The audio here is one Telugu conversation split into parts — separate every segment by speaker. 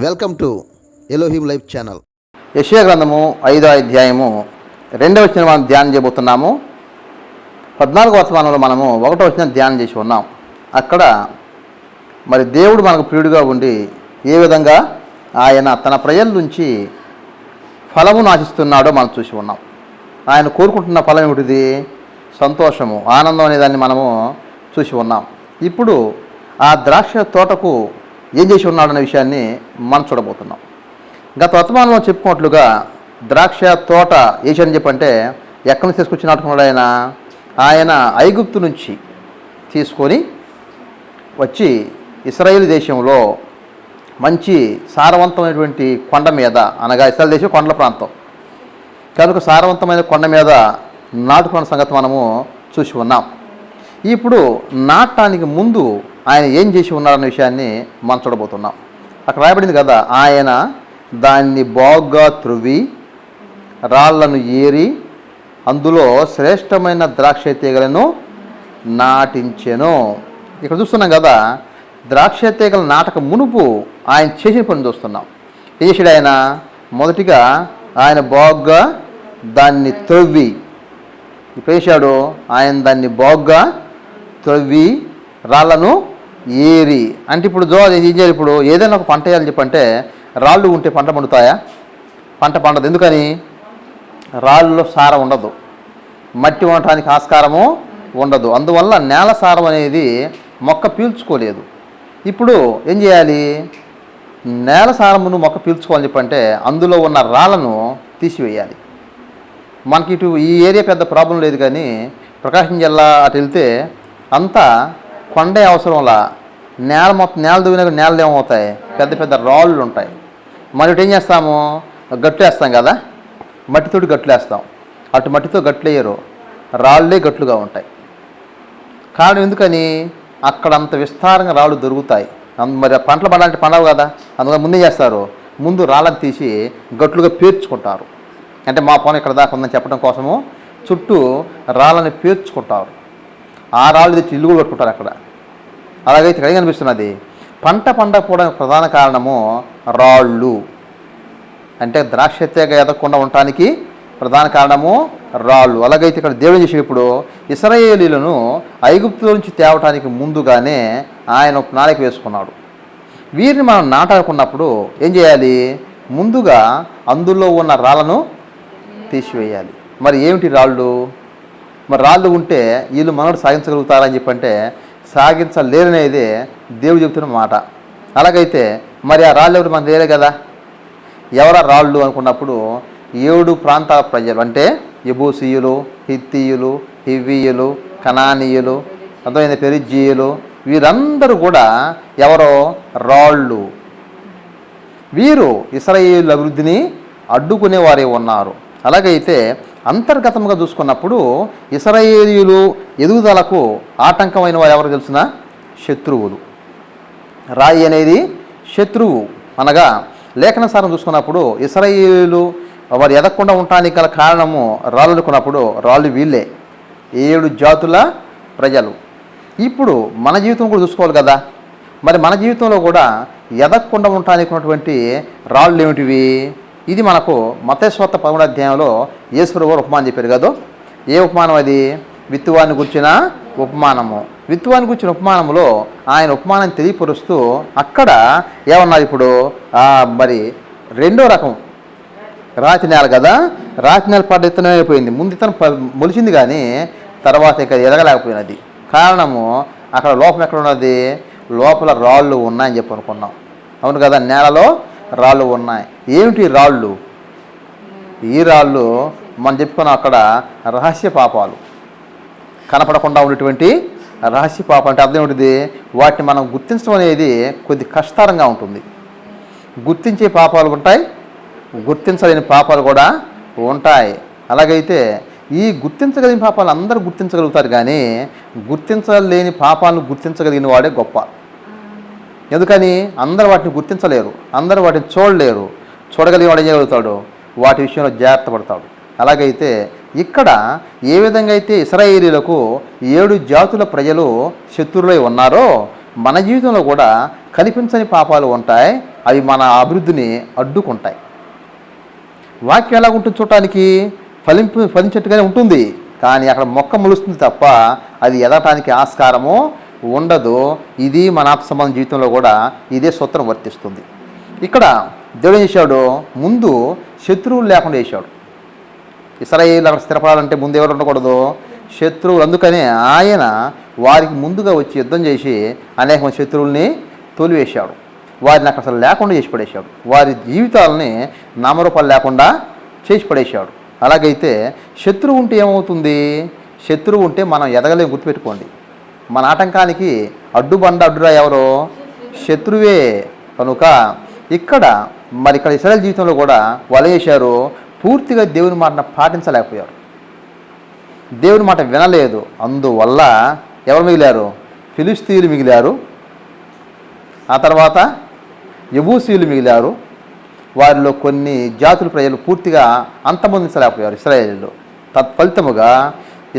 Speaker 1: Welcome to Elohim life channel.
Speaker 2: యెషయా గ్రంథము 5వ అధ్యాయము 2వ వచనం మనం ధ్యానం చేయబోతున్నాము. 14వ వర్తమానంలో మనము 1వ వచనం ధ్యానం చేసి ఉన్నాం. అక్కడ మరి దేవుడు మనకు ప్రియుడిగా ఉండి ఏ విధంగా ఆయన తన ప్రజల నుంచి ఫలమును ఆశిస్తున్నాడో మనం చూసి ఉన్నాం. ఆయన కోరుకుంటున్న ఫలం ఏమిటిది? సంతోషము, ఆనందం అనేదాన్ని మనము చూసి ఉన్నాం. ఇప్పుడు ఆ ద్రాక్ష తోటకు ఏం చేసి ఉన్నాడు అనే విషయాన్ని మనం చూడబోతున్నాం. గత వర్తమానంలో చెప్పుకున్నట్లుగా ద్రాక్ష తోట వేసాడని చెప్పంటే ఎక్కడి నుంచి తీసుకొచ్చినట్టున్నాడు? ఆయన ఐగుప్తు నుంచి తీసుకొని వచ్చి ఇశ్రాయేలు దేశంలో మంచి సారవంతమైనటువంటి కొండ మీద, అనగా ఇశ్రాయేలు దేశం కొండల ప్రాంతం కనుక సారవంతమైన కొండ మీద నాటుకున్న సంగతి మనము చూసి ఉన్నాం. ఇప్పుడు నాటడానికి ముందు ఆయన ఏం చేసి ఉన్నాడన్న విషయాన్ని మనం చూడబోతున్నాం. అక్కడ రాయబడింది కదా, ఆయన దాన్ని బాగా త్రువ్వి రాళ్లను ఏరి అందులో శ్రేష్టమైన ద్రాక్ష తీగలను నాటించెను. ఇక్కడ చూస్తున్నాం కదా, ద్రాక్ష తీగల నాటక మునుపు ఆయన చేసిన పని చూస్తున్నాం. ఏం చేసాడు ఆయన? మొదటిగా ఆయన బాగా దాన్ని త్రవ్వి, ఇప్పుడు వేసాడు ఆయన దాన్ని బాగా త్రవ్వి రాళ్లను ఏరి. అంటే ఇప్పుడు ఏం చేయాలి? ఇప్పుడు ఏదైనా ఒక పంట వేయాలని చెప్పంటే రాళ్ళు ఉంటే పంట పండుతాయా? పంట పండదు. ఎందుకని? రాళ్ళలో సారం ఉండదు, మట్టి ఉండటానికి ఆస్కారము ఉండదు. అందువల్ల నేల సారం అనేది మొక్క పీల్చుకోలేదు. ఇప్పుడు ఏం చేయాలి? నేల సారమును మొక్క పీల్చుకోవాలని చెప్పంటే అందులో ఉన్న రాళ్లను తీసివేయాలి. మనకి ఇటు ఈ ఏరియా పెద్ద ప్రాబ్లం లేదు, కానీ ప్రకాశం జిల్లా అటు వెళ్తే అంతా కొండే అవసరంలా నేల మొత్తం నేల దువ్విన నేలలు ఏమవుతాయి? పెద్ద పెద్ద రాళ్ళు ఉంటాయి. మరి ఇటు ఏం చేస్తాము? గట్లు వేస్తాం కదా, మట్టితోటి గట్లు వేస్తాం. అటు మట్టితో గట్లు వేయరు, రాళ్ళే గట్లుగా ఉంటాయి. కారణం ఎందుకని? అక్కడ అంత విస్తారంగా రాళ్ళు దొరుకుతాయి. మరి పంటలు పండాలంటే పండవు కదా, అందుకని ముందే చేస్తారు, ముందు రాళ్ళని తీసి గట్లుగా పేర్చుకుంటారు. అంటే మా పొలం ఇక్కడ దాకా ఉందని చెప్పడం కోసము చుట్టూ రాళ్ళని పేర్చుకుంటారు. ఆ రాళ్ళు తెచ్చి ఇల్లు కూడా కట్టుకుంటారు అక్కడ. అలాగైతే ఇక్కడ కనిపిస్తున్నది పంట పండకపోవడానికి ప్రధాన కారణము రాళ్ళు. అంటే ద్రాక్ష తీగ ఎదగకుండా ఉండటానికి ప్రధాన కారణము రాళ్ళు. అలాగైతే ఇక్కడ దేవుడు చేసేటప్పుడు ఇశ్రాయేలీయులను ఐగుప్తులో నుంచి తేవటానికి ముందుగానే ఆయన ఒక ప్రణాళిక వేసుకున్నాడు. వీరిని మనం నాటాడుకున్నప్పుడు ఏం చేయాలి? ముందుగా అందులో ఉన్న రాళ్ళను తీసివేయాలి. మరి ఏమిటి రాళ్ళు? మరి రాళ్ళు ఉంటే వీళ్ళు మనోడు సాగించగలుగుతారని చెప్పంటే సాగించలేరనేదే దేవుడు చెబుతున్న మాట. అలాగైతే మరి ఆ రాళ్ళు ఎవరు? మనకు లేరే కదా. ఎవరా రాళ్ళు అనుకున్నప్పుడు 7 ప్రాంతాల ప్రజలు, అంటే యెబూసీయులు, హిత్తీయులు, హివ్వీయులు, కనానీయులు, అర్థమైంది, పెరిజ్జీయులు, వీరందరూ కూడా ఎవరో రాళ్ళు. వీరు ఇశ్రాయేలు అభివృద్ధిని అడ్డుకునేవారే ఉన్నారు. అలాగైతే అంతర్గతంగా చూసుకున్నప్పుడు ఇశ్రాయేలీయులు ఎదుగుదలకు ఆటంకమైన వారు ఎవరు తెలుసిన? శత్రువులు. రాయి అనేది శత్రువు. అనగా లేఖనసారం చూసుకున్నప్పుడు ఇశ్రాయేలీయులు వారు ఎదగకుండా ఉండటానికి గల కారణము రాళ్ళు అనుకున్నప్పుడు రాళ్ళు వీళ్ళే, 7 జాతుల ప్రజలు. ఇప్పుడు మన జీవితం కూడా చూసుకోవాలి కదా. మరి మన జీవితంలో కూడా ఎదగకుండా ఉండటానికి ఉన్నటువంటి రాళ్ళు ఏమిటివి? ఇది మనకు మత్తయి సువార్త 11వ అధ్యాయంలో యేసు గారు ఉపమానం చెప్పారు కదా. ఏ ఉపమానం అది? విత్తువాన్ని గుర్చిన ఉపమానము. విత్తువాన్ని గుర్చిన ఉపమానంలో ఆయన ఉపమానాన్ని తెలియపరుస్తూ అక్కడ ఏమన్నారు? ఇప్పుడు మరి 2వ రకం రాతి నేల కదా, రాతి నేల పడ్డ ఇత్తనం అయిపోయింది. ముందు ఇత్తనం మొలిచింది కానీ తర్వాత ఇక ఎదగలేకపోయినది. కారణము అక్కడ లోపల ఎక్కడ ఉన్నది? లోపల రాళ్ళు ఉన్నాయని చెప్పి అనుకున్నాం. అవును కదా, నేలలో రాళ్ళు ఉన్నాయి. ఏమిటి రాళ్ళు? ఈ రాళ్ళు మనం చెప్పుకున్నాం అక్కడ రహస్య పాపాలు, కనపడకుండా ఉన్నటువంటి రహస్య పాపం. అంటే అర్థం ఏమిటిది? వాటిని మనం గుర్తించడం అనేది కొద్ది కష్టతరంగా ఉంటుంది. గుర్తించే పాపాలు ఉంటాయి, గుర్తించలేని పాపాలు కూడా ఉంటాయి. అలాగైతే ఈ గుర్తించగలిగిన పాపాలు అందరూ గుర్తించగలుగుతారు, కానీ గుర్తించలేని పాపాలను గుర్తించగలిగిన వాడే గొప్ప. ఎందుకని? అందరూ వాటిని గుర్తించలేరు, అందరూ వాటిని చూడలేరు. చూడగలిగిన వాడు ఏం చేయగలుగుతాడు? వాటి విషయంలో జాగ్రత్త పడతాడు. అలాగైతే ఇక్కడ ఏ విధంగా అయితే ఇశ్రాయేలీయులకు 7 జాతుల ప్రజలు శత్రువులై ఉన్నారో మన జీవితంలో కూడా కనిపించని పాపాలు ఉంటాయి, అవి మన అభివృద్ధిని అడ్డుకుంటాయి. వాక్యం ఎలా ఉంటుంది చూడటానికి ఫలించేట్టుగానే ఉంటుంది, కానీ అక్కడ మొక్క మొలుస్తుంది తప్ప అది ఎదగటానికి ఆస్కారము ఉండదు. ఇది మన ఆత్మ సంబంధ జీవితంలో కూడా ఇదే సూత్రం వర్తిస్తుంది. ఇక్కడ దేవుడు ఏం చేశాడు, ముందు శత్రువులు లేకుండా చేశాడు. ఇశ్రాయేలు అక్కడ స్థిరపడాలంటే ముందు ఎవరు ఉండకూడదు, శత్రువులు. అందుకనే ఆయన వారికి ముందుగా వచ్చి యుద్ధం చేసి అనేక మంది శత్రువుల్ని తోలివేశాడు. వారిని అక్కడ అసలు లేకుండా చేసి పడేశాడు. వారి జీవితాలని నామరూపాలు లేకుండా చేసి పడేశాడు. అలాగైతే శత్రువు ఉంటే ఏమవుతుంది, శత్రువు ఉంటే మనం ఎదగలేము. గుర్తుపెట్టుకోండి, మన ఆటంకానికి అడ్డురా ఎవరో, శత్రువే. కనుక ఇక్కడ ఇశ్రాయేలు జీవితంలో కూడా వాళ్ళు చేశారు, పూర్తిగా దేవుని మాటను పాటించలేకపోయారు, దేవుని మాట వినలేదు. అందువల్ల ఎవరు మిగిలారు, ఫిలిష్తీయులు మిగిలారు, ఆ తర్వాత యెబూసీయులు మిగిలారు. వారిలో కొన్ని జాతుల ప్రజలు పూర్తిగా అంతమొందించలేకపోయారు ఇశ్రాయేలు. తత్ఫలితముగా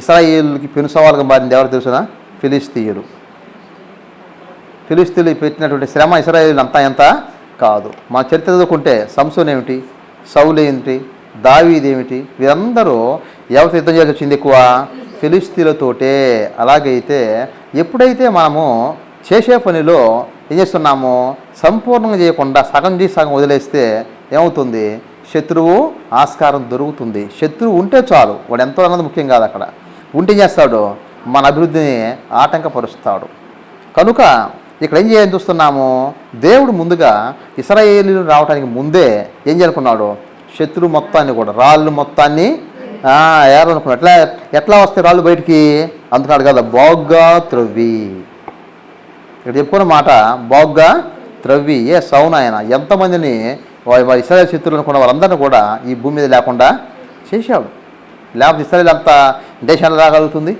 Speaker 2: ఇశ్రాయేలుకి పెను సవాలుగా మారింది ఎవరు తెలుసునా, ఫిలిష్తీయులు. ఫిలిష్తీయులు పెట్టినటువంటి శ్రమ ఇశ్రాయేలు అంతా ఎంత కాదు. మన చరిత్ర చదువుకుంటే సంసోన్ ఏమిటి, సౌలు ఏమిటి, దావీదు ఏమిటి, వీరందరూ ఎవరితో యుద్ధం చేయాల్సి వచ్చింది, ఎక్కువ ఫిలిష్తీయులతోటే. అలాగైతే ఎప్పుడైతే మనము చేసే పనిలో ఏం చేస్తున్నాము, సంపూర్ణంగా చేయకుండా సగం చేసి సగం వదిలేస్తే ఏమవుతుంది, శత్రువు ఆస్కారం దొరుకుతుంది. శత్రువు ఉంటే చాలు, వాడు ఎంతో అన్నది ముఖ్యం కాదు. అక్కడ ఉంటే చేస్తాడు, మన అభివృద్ధిని ఆటంకపరుస్తాడు. కనుక ఇక్కడ ఏం చేయాలని చూస్తున్నాము, దేవుడు ముందుగా ఇశ్రాయేలీయులు రావడానికి ముందే ఏం చేయాలనుకున్నాడు, శత్రువు మొత్తాన్ని కూడా, రాళ్ళు మొత్తాన్ని ఏరనుకున్నాడు. ఎట్లా వస్తాయి రాళ్ళు బయటికి, అందుకన్నాడు కదా, బాగ్గా త్రవ్వి. ఇక్కడ చెప్పుకున్న మాట బాగ్గా త్రవ్వి. సౌను ఆయన ఎంతమందిని వారి ఇశ్రాయేలు శత్రువులు అనుకున్న వాళ్ళందరినీ కూడా ఈ భూమి మీద లేకుండా చేశాడు. లేకపోతే ఇశ్రాయేలు అంతా దేశాన్ని రాగలుగుతుంది.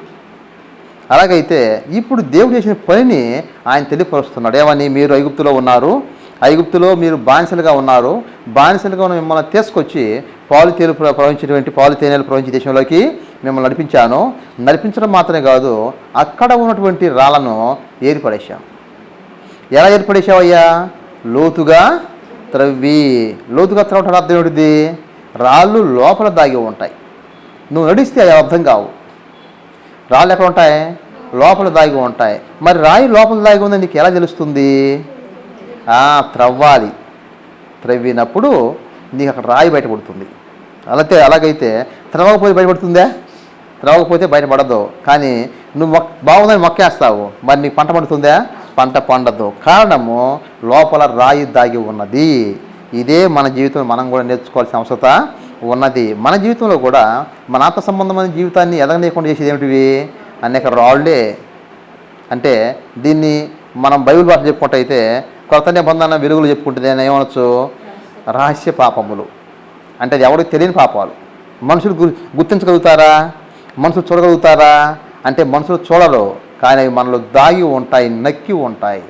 Speaker 2: అలాగైతే ఇప్పుడు దేవుడు చేసిన పనిని ఆయన తెలియపరుస్తున్నాడు. ఏమని, మీరు ఐగుప్తులో ఉన్నారు, ఐగుప్తులో మీరు బానిసలుగా ఉన్నారు, బానిసలుగా ఉన్న మిమ్మల్ని తీసుకొచ్చి పాలు తేనెలు ప్రవహించే దేశంలోకి మిమ్మల్ని నడిపించడం మాత్రమే కాదు, అక్కడ ఉన్నటువంటి రాళ్ళను ఏర్పడేశాను. ఎలా ఏర్పడేశావయ్యా, లోతుగా త్రవ్వి. లోతుగా త్రవ్వటం అర్థం ఏమిటిది, రాళ్ళు లోపల దాగి ఉంటాయి, నువ్వు నడిస్తే అవి అర్థం కావు. రాళ్ళు ఎక్కడ ఉంటాయి, లోపల దాగి ఉంటాయి. మరి రాయి లోపల దాగి ఉందని నీకు ఎలా తెలుస్తుంది, త్రవ్వాలి. త్రవ్వినప్పుడు నీకు అక్కడ రాయి బయటపడుతుంది. అలాగైతే త్రవ్వకపోతే బయటపడుతుందా, త్రవ్వకపోతే బయటపడదు. కానీ నువ్వు బాగుందని మొక్కేస్తావు, మరి నీకు పంట పండుతుందా, పంట పండదు. కారణము లోపల రాయి దాగి ఉన్నది. ఇదే మన జీవితంలో మనం కూడా నేర్చుకోవాల్సిన అవసరత ఉన్నది. మన జీవితంలో కూడా మన ఆత్మ సంబంధమైన జీవితాన్ని ఎదగనీయకుండా చేసేది ఏమిటివి, అనేక రాళ్ళే. అంటే దీన్ని మనం బైబిల్ భాష చెప్పుకుంటే అయితే కొత్త నిబంధన వెలుగులు చెప్పుకుంటే ఏమనొచ్చు, రహస్య పాపములు. అంటే అది ఎవరికి తెలియని పాపాలు. మనుషులు గుర్తించగలుగుతారా, మనుషులు చూడగలుగుతారా అంటే మనుషులు చూడరు, కానీ అవి మనలో దాగి ఉంటాయి, నక్కి ఉంటాయి.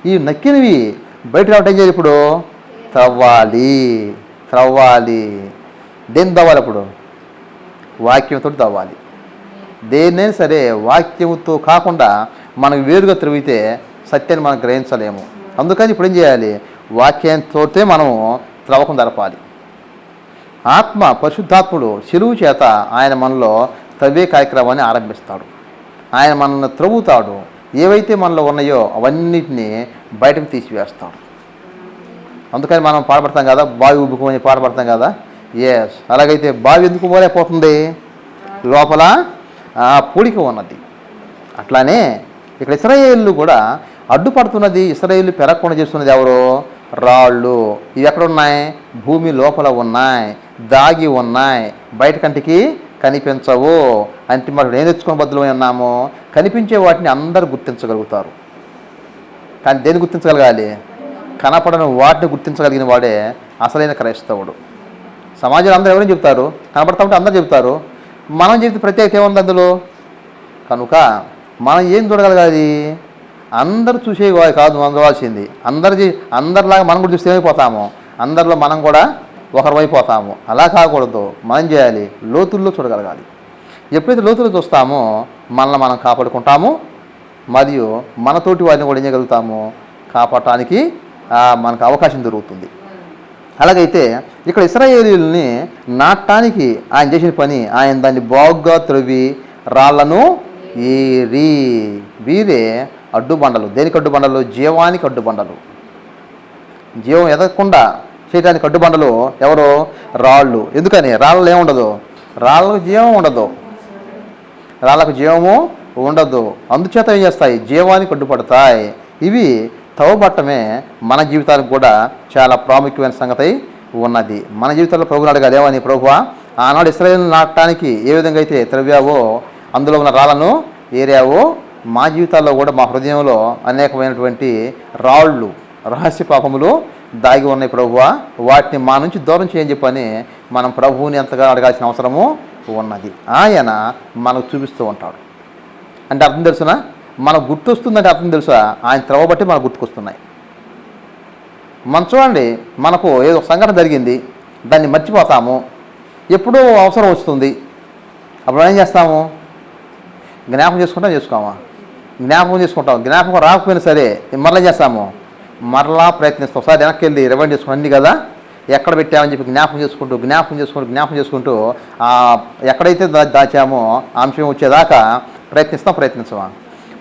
Speaker 2: ఈ నక్కినవి బయట రావటం ఏం చేయాలి, ఇప్పుడు త్రవ్వాలి. దేన్ని తవ్వాలి, అప్పుడు వాక్యంతో తవ్వాలి. దేన్నైనా సరే వాక్యంతో కాకుండా మనకు వేరుగా త్రవ్వితే సత్యాన్ని మనం గ్రహించలేము. అందుకని ఇప్పుడు ఏం చేయాలి, వాక్యంతో మనము త్రవ్వకం జరపాలి. పరిశుద్ధాత్ముడు శిలువు చేత ఆయన మనలో త్రవ్వే కార్యక్రమాన్ని ఆరంభిస్తాడు. ఆయన మనల్ని త్రవ్వుతాడు. ఏవైతే మనలో ఉన్నాయో అవన్నిటినీ బయటకు తీసివేస్తాడు. అందుకని మనం పాడబడతాం కదా, బావి ఉబ్బుకోమని పాడబడతాం కదా. అలాగైతే బావి ఎందుకు పోలేకపోతుంది, లోపల పూడిక ఉన్నది. అట్లానే ఇక్కడ ఇశ్రాయేలు కూడా అడ్డుపడుతున్నది. ఇశ్రాయేలు పెరగకుండా చేస్తున్నది ఎవరు, రాళ్ళు. ఇవి ఎక్కడున్నాయి, భూమి లోపల ఉన్నాయి, దాగి ఉన్నాయి, బయట కంటికి కనిపించవు. అంటే మనం ఏం తెచ్చుకున్న బదులు ఉన్నాము, కనిపించే వాటిని అందరూ గుర్తించగలుగుతారు. కానీ దేన్ని గుర్తించగలగాలి, కనపడని వాటిని గుర్తించగలిగిన వాడే అసలైన క్రైస్తవుడు. సమాజంలో అందరూ ఎవరైనా చెప్తారు, కనపడతా ఉంటే అందరూ చెప్తారు. మనం చెప్తే ప్రత్యేకత ఏముంది అందులో. కనుక మనం ఏం చూడగలగాలి, అందరూ చూసే కాదు మనం చూడాల్సింది. అందరిలాగా మనం కూడా చూస్తే ఏమైపోతాము, అందరిలో మనం కూడా ఒకరిమైపోతాము. అలా కాకూడదు. మనం చేయాలి, లోతుల్లో చూడగలగాలి. ఎప్పుడైతే లోతుల్లో చూస్తామో మనల్ని మనం కాపాడుకుంటాము, మరియు మనతోటి వారిని కూడా ఏం చేయగలుగుతాము, కాపాడటానికి మనకు అవకాశం దొరుకుతుంది. అలాగైతే ఇక్కడ ఇశ్రాయేలీయుల్ని నాటడానికి ఆయన చేసిన పని, ఆయన దాన్ని బాగుగా త్రవ్వి రాళ్లను ఏరి, వీరే అడ్డుబండలు. దేనికి అడ్డుబండలు? జీవానికి అడ్డుబండలు. జీవం ఎదగకుండా చేయడానికి అడ్డుబండలు ఎవరు? రాళ్ళు. ఎందుకని? రాళ్ళలో ఏముండదు? రాళ్ళకు జీవం ఉండదు, రాళ్ళకు జీవము ఉండదు. అందుచేత ఏం చేస్తాయి? జీవానికి అడ్డుపడతాయి. ఇవి తవ్వబట్టమే మన జీవితానికి కూడా చాలా ప్రాముఖ్యమైన సంగతి ఉన్నది. మన జీవితంలో ప్రభువుని అడగాలి, ఏమని? ప్రభువా, ఆనాడు ఇశ్రాయేలును నాటడానికి ఏ విధంగా అయితే త్రవ్వావో, అందులో ఉన్న రాళ్ళను ఏరావో, మా జీవితాల్లో కూడా మా హృదయంలో అనేకమైనటువంటి రాళ్ళు, రహస్య పాపములు దాగి ఉన్నాయి ప్రభువా, వాటిని మా నుంచి దూరం చేయని చెప్పని మనం ప్రభువుని ఎంతగా అడగాల్సిన అవసరము ఉన్నది. ఆయన మనకు చూపిస్తూ ఉంటాడు. అంటే అర్థం తెలుసునా? మనకు గుర్తొస్తుందంటే అర్థం తెలుసా? ఆయన త్రవ్వబట్టి మనకు గుర్తుకొస్తున్నాయి. మనం చూడండి, మనకు ఏదో సంఘటన జరిగింది, దాన్ని మర్చిపోతాము. ఎప్పుడో అవసరం వస్తుంది, అప్పుడు ఏం చేస్తాము? జ్ఞాపకం చేసుకోమా? జ్ఞాపకం చేసుకుంటాం. జ్ఞాపకం రాకపోయినా సరే మరలా చేస్తాము, మరలా ప్రయత్నిస్తాం. ఒకసారి వెనక్కి వెళ్ళి రివైండ్ చేసుకుని అన్నీ కదా ఎక్కడ పెట్టామని చెప్పి జ్ఞాపకం చేసుకుంటూ ఎక్కడైతే దాచామో ఆ అంశం వచ్చేదాకా ప్రయత్నించమా?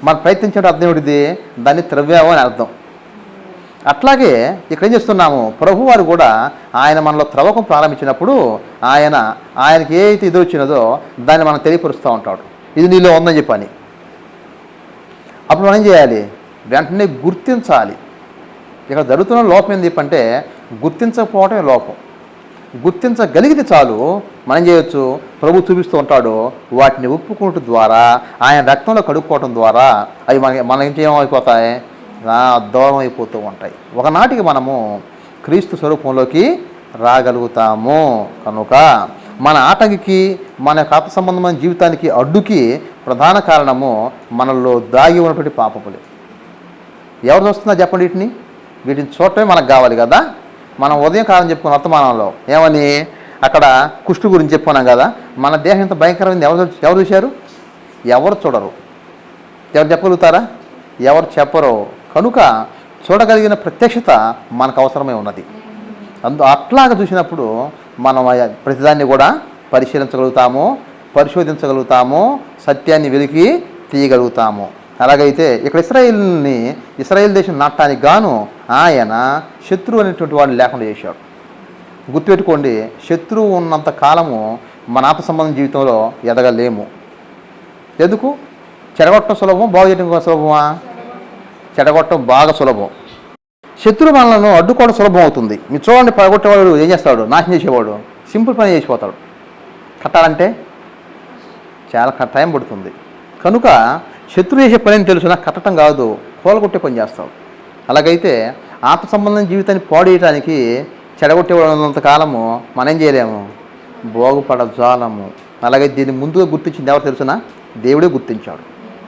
Speaker 2: మనం ప్రయత్నించడం అర్థం ఏమిటిది? దాన్ని త్రవ్వామో అని అర్థం. అట్లాగే ఇక్కడ ఏం చేస్తున్నాము? ప్రభువారు కూడా ఆయన మనలో త్రవ్వకం ప్రారంభించినప్పుడు ఆయనకి ఏదైతే ఇది వచ్చినదో దాన్ని మనం తెలియపరుస్తూ ఉంటాడు, ఇది నీలో ఉందని చెప్పని. అప్పుడు మనం ఏం చేయాలి? వెంటనే గుర్తించాలి. ఇక్కడ జరుగుతున్న లోపం ఏంది చెప్పంటే, గుర్తించకపోవటమే లోపం. గుర్తించగలిగితే చాలు, మనం చేయొచ్చు. ప్రభు చూపిస్తూ ఉంటాడు, వాటిని ఒప్పుకోవటం ద్వారా, ఆయన రక్తంలో కడుక్కోవటం ద్వారా అవి మనకి ఏమైపోతాయి? దూరం అయిపోతూ ఉంటాయి. ఒకనాటికి మనము క్రీస్తు స్వరూపంలోకి రాగలుగుతాము. కనుక మన ఆటంకికి, మన ఆత్మ సంబంధమైన జీవితానికి అడ్డుకి ప్రధాన కారణము మనలో దాగి ఉన్నటువంటి పాపములే. ఎవరు చూస్తున్నా చెప్పండి? వీటిని చూడటమే మనకు కావాలి కదా. మనం ఉదయం కాలం చెప్పుకున్న వర్తమానంలో ఏమని, అక్కడ కుష్టు గురించి చెప్పుకున్నాం కదా. మన దేహం ఇంత భయంకరమైంది ఎవరు చూశారు? ఎవరు చూడరు. ఎవరు చెప్పగలుగుతారా? ఎవరు చెప్పరు. కనుక చూడగలిగిన ప్రత్యక్షత మనకు అవసరమై ఉన్నది. అట్లాగా చూసినప్పుడు మనం ప్రతిదాన్ని కూడా పరిశీలించగలుగుతాము, పరిశోధించగలుగుతాము, సత్యాన్ని వెలికి తీయగలుగుతాము. అలాగైతే ఇక్కడ ఇశ్రాయేల్ దేశం నాటడానికి గాను ఆయన శత్రువు అనేటువంటి వాడిని లేకుండా చేశాడు. గుర్తుపెట్టుకోండి, శత్రువు ఉన్నంత కాలము మన ఆత్మ సంబంధం జీవితంలో ఎదగలేము. ఎందుకు? చెడగొట్టడం సులభం, బాగు చేయడం సులభమా? చెడగొట్టడం బాగా సులభం. శత్రువు మనలను అడ్డుకోవడం సులభం అవుతుంది. మీరు చూడండి, పడగొట్టేవాడు ఏం చేస్తాడు? నాశనం చేసేవాడు సింపుల్ పని చేసిపోతాడు. కట్టాలంటే చాలా టైం పడుతుంది. కనుక శత్రువు చేసే పని అని తెలుసు, నాకు కట్టడం కాదు, కూలగొట్టే పని చేస్తాడు. అలాగైతే ఆత్మ సంబంధం జీవితాన్ని పాడేయడానికి చెడగొట్టేవాళ్ళంత కాలము మనం ఏం చేయలేము, బాగుపడజాలము. అలాగే దీన్ని ముందుగా గుర్తించింది ఎవరు తెలుసునా? దేవుడే గుర్తించాడు.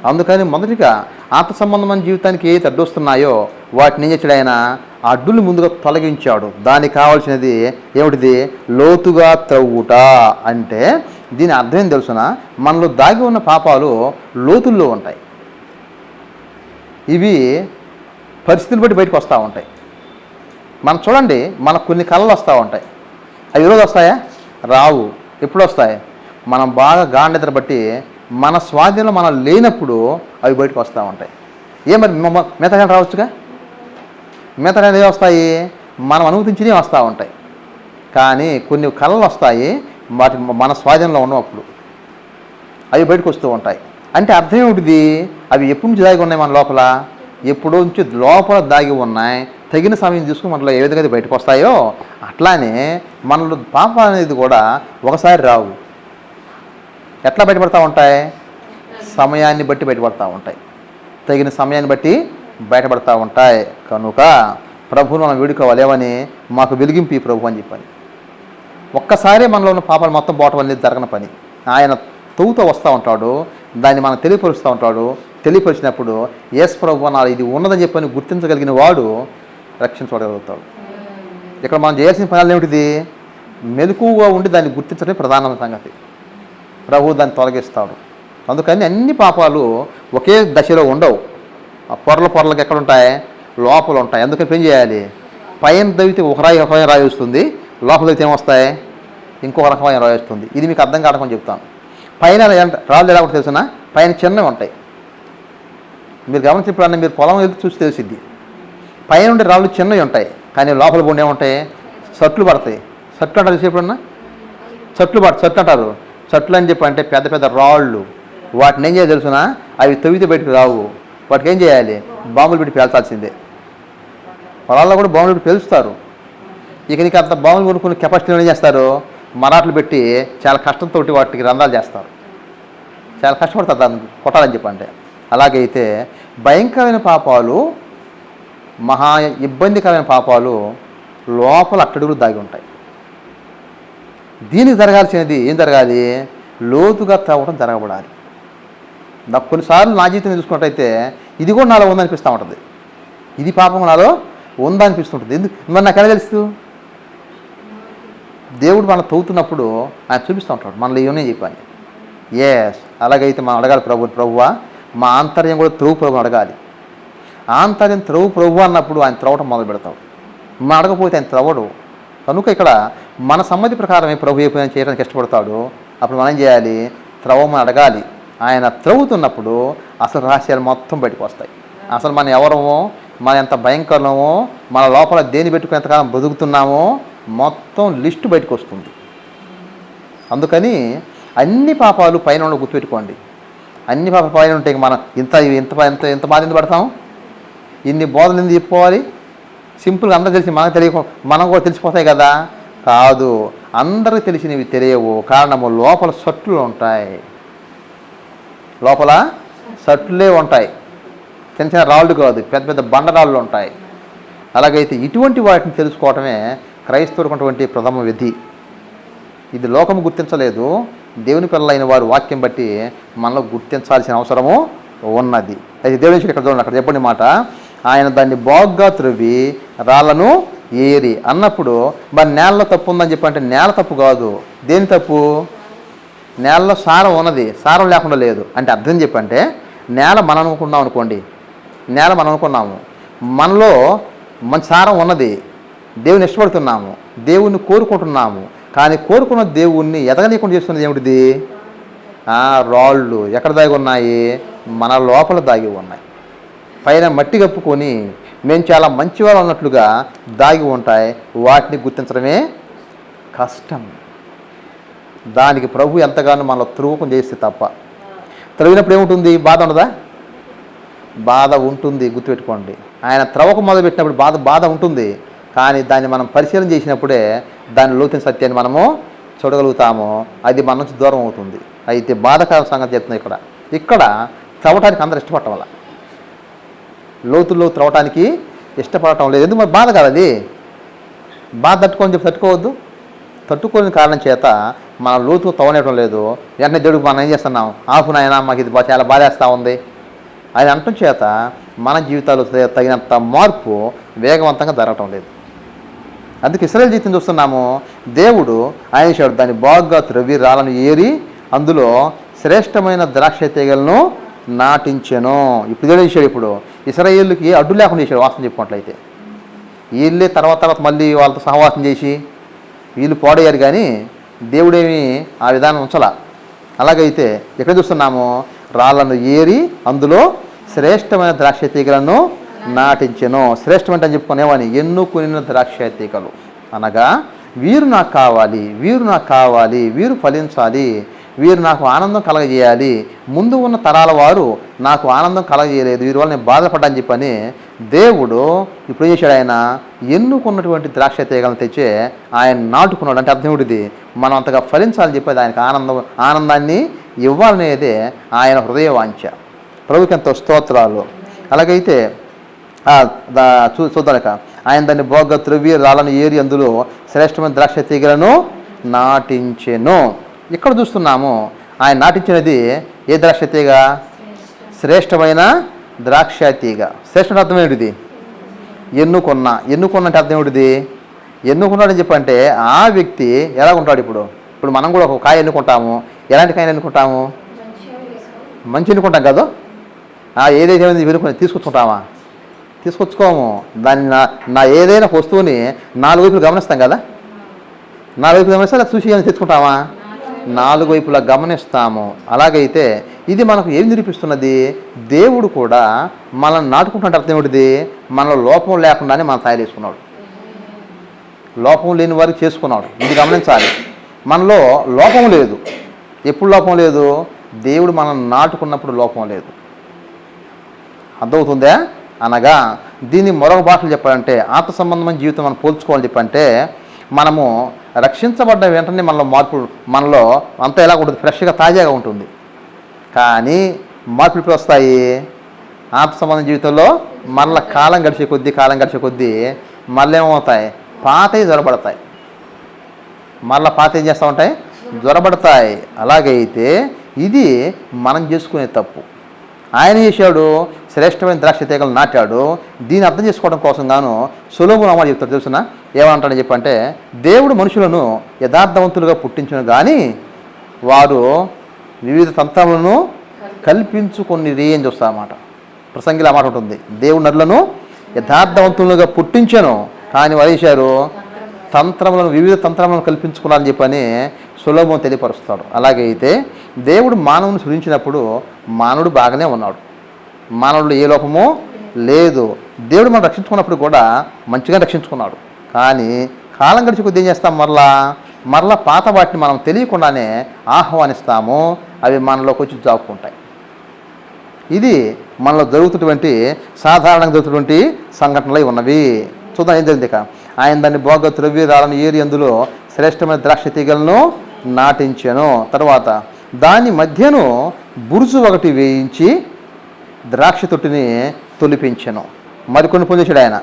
Speaker 2: అందుకని మొదటిగా ఆత్మ సంబంధమైన జీవితానికి ఏది అడ్డొస్తున్నాయో వాటిని ఏం చేశాడు? ఆయన ఆ అడ్డుని ముందుగా తొలగించాడు. దానికి కావాల్సినది ఏమిటిది? లోతుగా త్రవ్వుట. అంటే దీని అర్థం ఏం తెలుసునా? మనలో దాగి ఉన్న పాపాలు లోతుల్లో ఉంటాయి. ఇవి పరిస్థితులు బట్టి బయటకు వస్తూ ఉంటాయి. మనం చూడండి, మనకు కొన్ని కళలు వస్తూ ఉంటాయి. అవి ఈరోజు వస్తాయా? రావు. ఎప్పుడు వస్తాయి? మనం బాగా గాఢనిద్ర బట్టి మన స్వాధీనంలో మనం లేనప్పుడు అవి బయటకు వస్తూ ఉంటాయి. మరి మిగతా రావచ్చుగా. మిగతా ఏ వస్తాయి? మనం అనుమతించినవి వస్తూ ఉంటాయి. కానీ కొన్ని కళలు వస్తాయి, వాటి మన స్వాధీనంలో ఉన్నప్పుడు అవి బయటకు వస్తూ ఉంటాయి. అంటే అర్థం ఏమిటిది? అవి ఎప్పటి నుంచి దాగి ఉన్నాయి మన లోపల? ఎప్పుడో నుంచి లోపల దాగి ఉన్నాయి. తగిన సమయం తీసుకుని మనలో ఏ విధంగా బయటకు వస్తాయో అట్లానే మనలో పాపాలు అనేది కూడా ఒకసారి రావు. ఎట్లా బయటపడతా ఉంటాయి? సమయాన్ని బట్టి బయటపడతా ఉంటాయి. తగిన సమయాన్ని బట్టి బయటపడతా ఉంటాయి. కనుక ప్రభువును మనం వేడుకోవాలి, ఏమని? మాకు వెలిగింపు ప్రభు అని చెప్పని. ఒక్కసారి మనలో ఉన్న పాపాలు మొత్తం పోవటం అనేది జరగని పని. ఆయన తవ్వుతో వస్తూ ఉంటాడు, దాన్ని మనం తెలియపరుస్తూ ఉంటాడు. తెలియపరిచినప్పుడు యేసు ప్రభు అన్నారు ఇది ఉన్నదని చెప్పని గుర్తించగలిగిన వాడు రక్షించబడగలుగుతాడు. ఇక్కడ మనం చేయాల్సిన పనులు ఏమిటిది? మెలకువగా ఉండి దాన్ని గుర్తించడమే ప్రధానమైన సంగతి. ప్రభు దాన్ని తొలగిస్తాడు. అందుకని అన్ని పాపాలు ఒకే దశలో ఉండవు. ఆ పొరలకు ఎక్కడ ఉంటాయి? లోపల ఉంటాయి. అందుకని ఏం చేయాలి, పైన తవ్వితే ఒక రకమైన రాయి వస్తుంది, లోపల తవ్వితే ఏమొస్తాయి, ఇంకొక రకమైన రాయి వస్తుంది. ఇది మీకు అర్థం కావడం చెప్తాను. పైన రాళ్ళు ఎలా ఉంటాయి తెలుసునా, పైన చిన్నవి ఉంటాయి. మీరు గమనించినప్పుడన్నా మీరు పొలం వెళ్తే చూసి తెలిసిద్ది. పైన ఉండే రాళ్ళు చిన్నవి ఉంటాయి, కానీ లోపల పోండి ఏముంటాయి, సట్లు పడతాయి. సట్లు అంటారు చూసేప్పుడన్నా, సట్లు అంటారు. సట్లు అని చెప్పి అంటే పెద్ద పెద్ద రాళ్ళు. వాటిని ఏం చేయాలి తెలుసునా, అవి తవ్వితే బయటకు రావు. వాటికి ఏం చేయాలి, బాంబులు పెట్టి పేల్చాల్సిందే. పొలాల్లో కూడా బాంబులు పెట్టి పేలుస్తారు. ఇక నీకు అంత బాంబులు కొనుక్కున్న కెపాసిటీలో ఏం చేస్తారు, మరాట్లు పెట్టి చాలా కష్టంతో వాటికి రంధ్రాలు చేస్తారు. చాలా కష్టపడతారు దాన్ని కొట్టాలని చెప్పి అంటే. అలాగైతే భయంకరమైన పాపాలు, మహా ఇబ్బందికరమైన పాపాలు లోపల అట్టడుగులు దాగి ఉంటాయి. దీనికి జరగాల్సినది ఏం జరగాలి, లోతుగా త్రవ్వడం జరగబడాలి. నాకు కొన్నిసార్లు నా జీవితం చూసుకున్నట్టయితే ఇది కూడా నాలో ఉందనిపిస్తూ ఉంటుంది. ఇది పాపం నాలో ఉందనిపిస్తుంటుంది. ఎందుకు మరి నాకు ఎలా తెలుసు, దేవుడు మనం తవ్వుతున్నప్పుడు ఆయన చూపిస్తూ ఉంటాడు, మనలో ఏమనే చెప్పాలి. ఎస్, అలాగైతే మనం అడగాలి, ప్రభువా మా ఆంతర్యం కూడా త్రవ్వు ప్రభు అడగాలి. ఆంతర్యం త్రవ్వు ప్రభు అన్నప్పుడు ఆయన త్రవ్వటం మొదలు పెడతాడు. మనం అడగపోతే ఆయన త్రవ్వడు. కనుక ఇక్కడ మన సమ్మతి ప్రకారమే ప్రభు ఏ పని చేయడానికి ఇష్టపడతాడు. అప్పుడు మనం ఏం చేయాలి, త్రవ్వమని అడగాలి. ఆయన త్రవ్వుతున్నప్పుడు అసలు రహస్యాలు మొత్తం బయటకు వస్తాయి. అసలు మనం ఎవరమో, మన ఎంత భయంకరమో, మన లోపల దేని పెట్టుకుని ఎంతకాలం బతుకుతున్నామో మొత్తం లిస్టు బయటకు వస్తుంది. అందుకని అన్ని పాపాలు పైన గుర్తుపెట్టుకోండి. అన్ని పాపాలు పైన ఉంటాయి. మనం ఇంత ఎంత బాధ ఎందుకు పడతాం, ఇన్ని బోధలు ఎందుకు చెప్పుకోవాలి. సింపుల్గా అందరూ తెలిసి మనకు తెలియక మనం కూడా తెలిసిపోతాయి కదా. కాదు, అందరికి తెలిసినవి తెలియవు. కారణము లోపల సట్లు ఉంటాయి, లోపల సట్లే ఉంటాయి. చిన్న చిన్న రాళ్ళు కాదు, పెద్ద పెద్ద బండరాళ్ళు ఉంటాయి. అలాగైతే ఇటువంటి వాటిని తెలుసుకోవటమే క్రైస్తవులటువంటి ప్రథమ విధి. ఇది లోకము గుర్తించలేదు, దేవుని పిల్లలైన వారు వాక్యం బట్టి మనలో గుర్తించాల్సిన అవసరము ఉన్నది. అయితే దేవుని ఇక్కడ చూడండి, అక్కడ చెప్పండి మాట, ఆయన దాన్ని బాగుగా త్రవ్వి రాళ్ళను ఏరి అన్నప్పుడు మరి నేలలో తప్పు ఉందని చెప్పి అంటే నేల తప్పు కాదు. దేని తప్పు, నేలలో సారం ఉన్నది, సారం లేకుండా లేదు అంటే అర్థం చెప్పంటే, నేల మనం అనుకున్నాం అనుకోండి, నేల మనం అనుకున్నాము, మనలో మంచి సారం ఉన్నది, దేవుని ఇష్టపడుతున్నాము, దేవుణ్ణి కోరుకుంటున్నాము. కానీ కోరుకున్న దేవుణ్ణి ఎదగనీయకుండా చేస్తున్నది ఏమిటిది, రాళ్ళు. ఎక్కడ దాగి ఉన్నాయి, మన లోపల దాగి ఉన్నాయి. పైన మట్టి కప్పుకొని మేము చాలా మంచివాళ్ళు అన్నట్లుగా దాగి ఉంటాయి. వాటిని గుర్తించడమే కష్టం. దానికి ప్రభు ఎంతగానో మనలో త్రూపం చేస్తే తప్ప. త్రవ్వినప్పుడు ఏముంటుంది, బాధ ఉండదా, బాధ ఉంటుంది. గుర్తుపెట్టుకోండి, ఆయన త్రవ్వకం మొదలుపెట్టినప్పుడు బాధ ఉంటుంది. కానీ దాన్ని మనం పరిశీలన చేసినప్పుడే దాని లోతుని సత్యాన్ని మనము చూడగలుగుతాము. అది మన నుంచి దూరం అవుతుంది. అయితే బాధకర సంగతి చెప్తుంది ఇక్కడ త్రవ్వటానికి అందరూ ఇష్టపడటం వల్ల, లోతుల్లో త్రవ్వటానికి ఇష్టపడటం లేదు. ఎందుకు మరి బాధ కాదు, అది బాధ తట్టుకోవద్దు. తట్టుకోని కారణం చేత మన లోతు తవ్వనేయటం లేదు. వెంటనే దేవుడికి మనం ఏం చేస్తున్నాం, ఆపు నాయనా మాకు ఇది చాలా బాధేస్తూ ఉంది అని అనటం చేత మన జీవితాలు తగినంత మార్పు వేగవంతంగా జరగటం లేదు. అందుకే ఇశ్రాయేలు జీవితం చూస్తున్నాము. దేవుడు ఆయన చేశాడు, దాన్ని బాగుగా త్రవ్వి రాళ్ళను ఏరి అందులో శ్రేష్టమైన ద్రాక్ష తీగలను నాటించెను. ఇప్పుడు దేవుడు చేశాడు, ఇప్పుడు ఇశ్రాయేలుకి అడ్డు లేకుండా చేశాడు. వాసన చెప్పుకున్నట్లయితే వీళ్ళే తర్వాత మళ్ళీ వాళ్ళతో సహవాసం చేసి వీళ్ళు పాడయ్యారు, కానీ దేవుడేమి ఆ విధానం ఉంచలా. అలాగైతే ఎక్కడ చూస్తున్నాము, రాళ్ళను ఏరి అందులో శ్రేష్టమైన ద్రాక్ష తీగలను నాటించెను. శ్రేష్టమైన అని చెప్పుకునేవాని ఎన్నుకుని ద్రాక్ష తీగలు అనగా వీరు నాకు కావాలి, వీరు ఫలించాలి, వీరు నాకు ఆనందం కలగజేయాలి. ముందు ఉన్న తరాల వారు నాకు ఆనందం కలగజేయలేదు, వీరి వల్ల నేను బాధపడ్డాని చెప్పని దేవుడు ఇప్పుడు చేశాడు, ఆయన ఎన్నుకున్నటువంటి ద్రాక్ష తీగలను తెచ్చే ఆయన నాటుకున్నాడు. అంటే అర్థం ఏమిటిది, మనం అంతగా ఫలించాలని చెప్పేది ఆయనకు ఆనందాన్ని ఇవ్వాలనేదే ఆయన హృదయ వాంఛ. ప్రభుకి ఎంతో స్తోత్రాలు. అలాగైతే చూద్దాక ఆయన దాన్ని బాగా త్రవ్వి రాళ్ళను ఏరి అందులో శ్రేష్టమైన ద్రాక్ష తీగలను నాటించెను. ఇక్కడ చూస్తున్నాము, ఆయన నాటించినది ఏ ద్రాక్ష తీగ, శ్రేష్టమైన ద్రాక్ష తీగ. శ్రేష్టమైన అర్థం ఏమిటిది, ఎన్నుకున్న అంటే అర్థం ఏమిటిది, ఎన్నుకున్నాడని చెప్పంటే ఆ వ్యక్తి ఎలా ఉంటాడు. ఇప్పుడు మనం కూడా ఒక కాయ ఎన్నుకుంటాము. ఎలాంటి కాయను ఎన్నుకుంటాము, మంచి ఎన్నుకుంటాం కదా. ఏదైతే తీసుకొచ్చుకుంటామా, తీసుకొచ్చుకోము. దాన్ని నా ఏదైనా వస్తువుని 4 వైపులు గమనిస్తాం కదా, 4 వైపులు గమనిస్తే అలా చూసి ఏమైనా తెచ్చుకుంటామా? 4 వైపులా గమనిస్తాము. అలాగైతే ఇది మనకు ఏం నిరూపిస్తున్నది? దేవుడు కూడా మనల్ని నాటుకుంటున్న అర్థం ఏమిటిది? మనలో లోపం లేకుండానే మనం తయారు చేసుకున్నాడు. లోపం లేని వారికి చేసుకున్నాడు. ఇది గమనించాలి. మనలో లోపం లేదు. ఎప్పుడు లోపం లేదు? దేవుడు మనం నాటుకున్నప్పుడు లోపం లేదు. అర్థమవుతుందా? అనగా దీన్ని మరొక భాషలు చెప్పాలంటే ఆత్మ సంబంధమైన జీవితం మనం పోల్చుకోవాలని చెప్పంటే, మనము రక్షించబడ్డ వెంటనే మనలో మార్పు, మనలో అంతా ఎలా ఉంటుంది? ఫ్రెష్గా తాజాగా ఉంటుంది. కానీ మార్పులు ఇప్పుడు వస్తాయి. ఆత్మ సంబంధ జీవితంలో మళ్ళీ కాలం గడిచే కొద్దీ మళ్ళీ ఏమవుతాయి? పాతవి జ్వరబడతాయి. మళ్ళీ పాత ఏం చేస్తూ ఉంటాయి? జ్వరబడతాయి. అలాగైతే ఇది మనం చేసుకునే తప్పు. ఆయన చేశాడు, శ్రేష్టమైన ద్రాక్ష తీగలు నాటాడు. దీన్ని అర్థం చేసుకోవడం కోసం గాను సొలొమోను అమ్మ చెప్తాడు తెలుసునా? ఏమంటాడని చెప్పంటే, దేవుడు మనుషులను యథార్థవంతులుగా పుట్టించును కానీ వారు వివిధ తంత్రములను కల్పించుకొనిరి అని చూస్తా అన్నమాట. ప్రసంగిలో ఆ మాట ఉంటుంది. దేవుడు నరులను యథార్థవంతులుగా పుట్టించను కానీ వారు చేశారు వివిధ తంత్రములను కల్పించుకున్నారని చెప్పని సొలొమోను తెలియపరుస్తాడు. అలాగైతే దేవుడు మానవుని సృజించినప్పుడు మానవుడు బాగానే ఉన్నాడు. మానవుడు ఏ లోపము లేదు. దేవుడు మనం రక్షించుకున్నప్పుడు కూడా మంచిగా రక్షించుకున్నాడు. కానీ కాలం గడిచి కొద్ది ఏం చేస్తాం? మరలా పాత వాటిని మనం తెలియకుండానే ఆహ్వానిస్తాము. అవి మనలోకి వచ్చి జాపుకుంటాయి. ఇది మనలో జరుగుతున్నటువంటి సాధారణంగా జరుగుతున్నటువంటి సంఘటనలు ఉన్నవి. చూద్దాం ఏం జరిగింది. ఆయన దాన్ని బాగా త్రవ్విరాలను ఏరి అందులో శ్రేష్టమైన ద్రాక్ష తీగలను నాటించాను. తర్వాత దాని మధ్యను బురుజు ఒకటి వేయించి ద్రాక్ష తొట్టిని తొలిపించాను. మరికొన్ని పని చేశాడు ఆయన.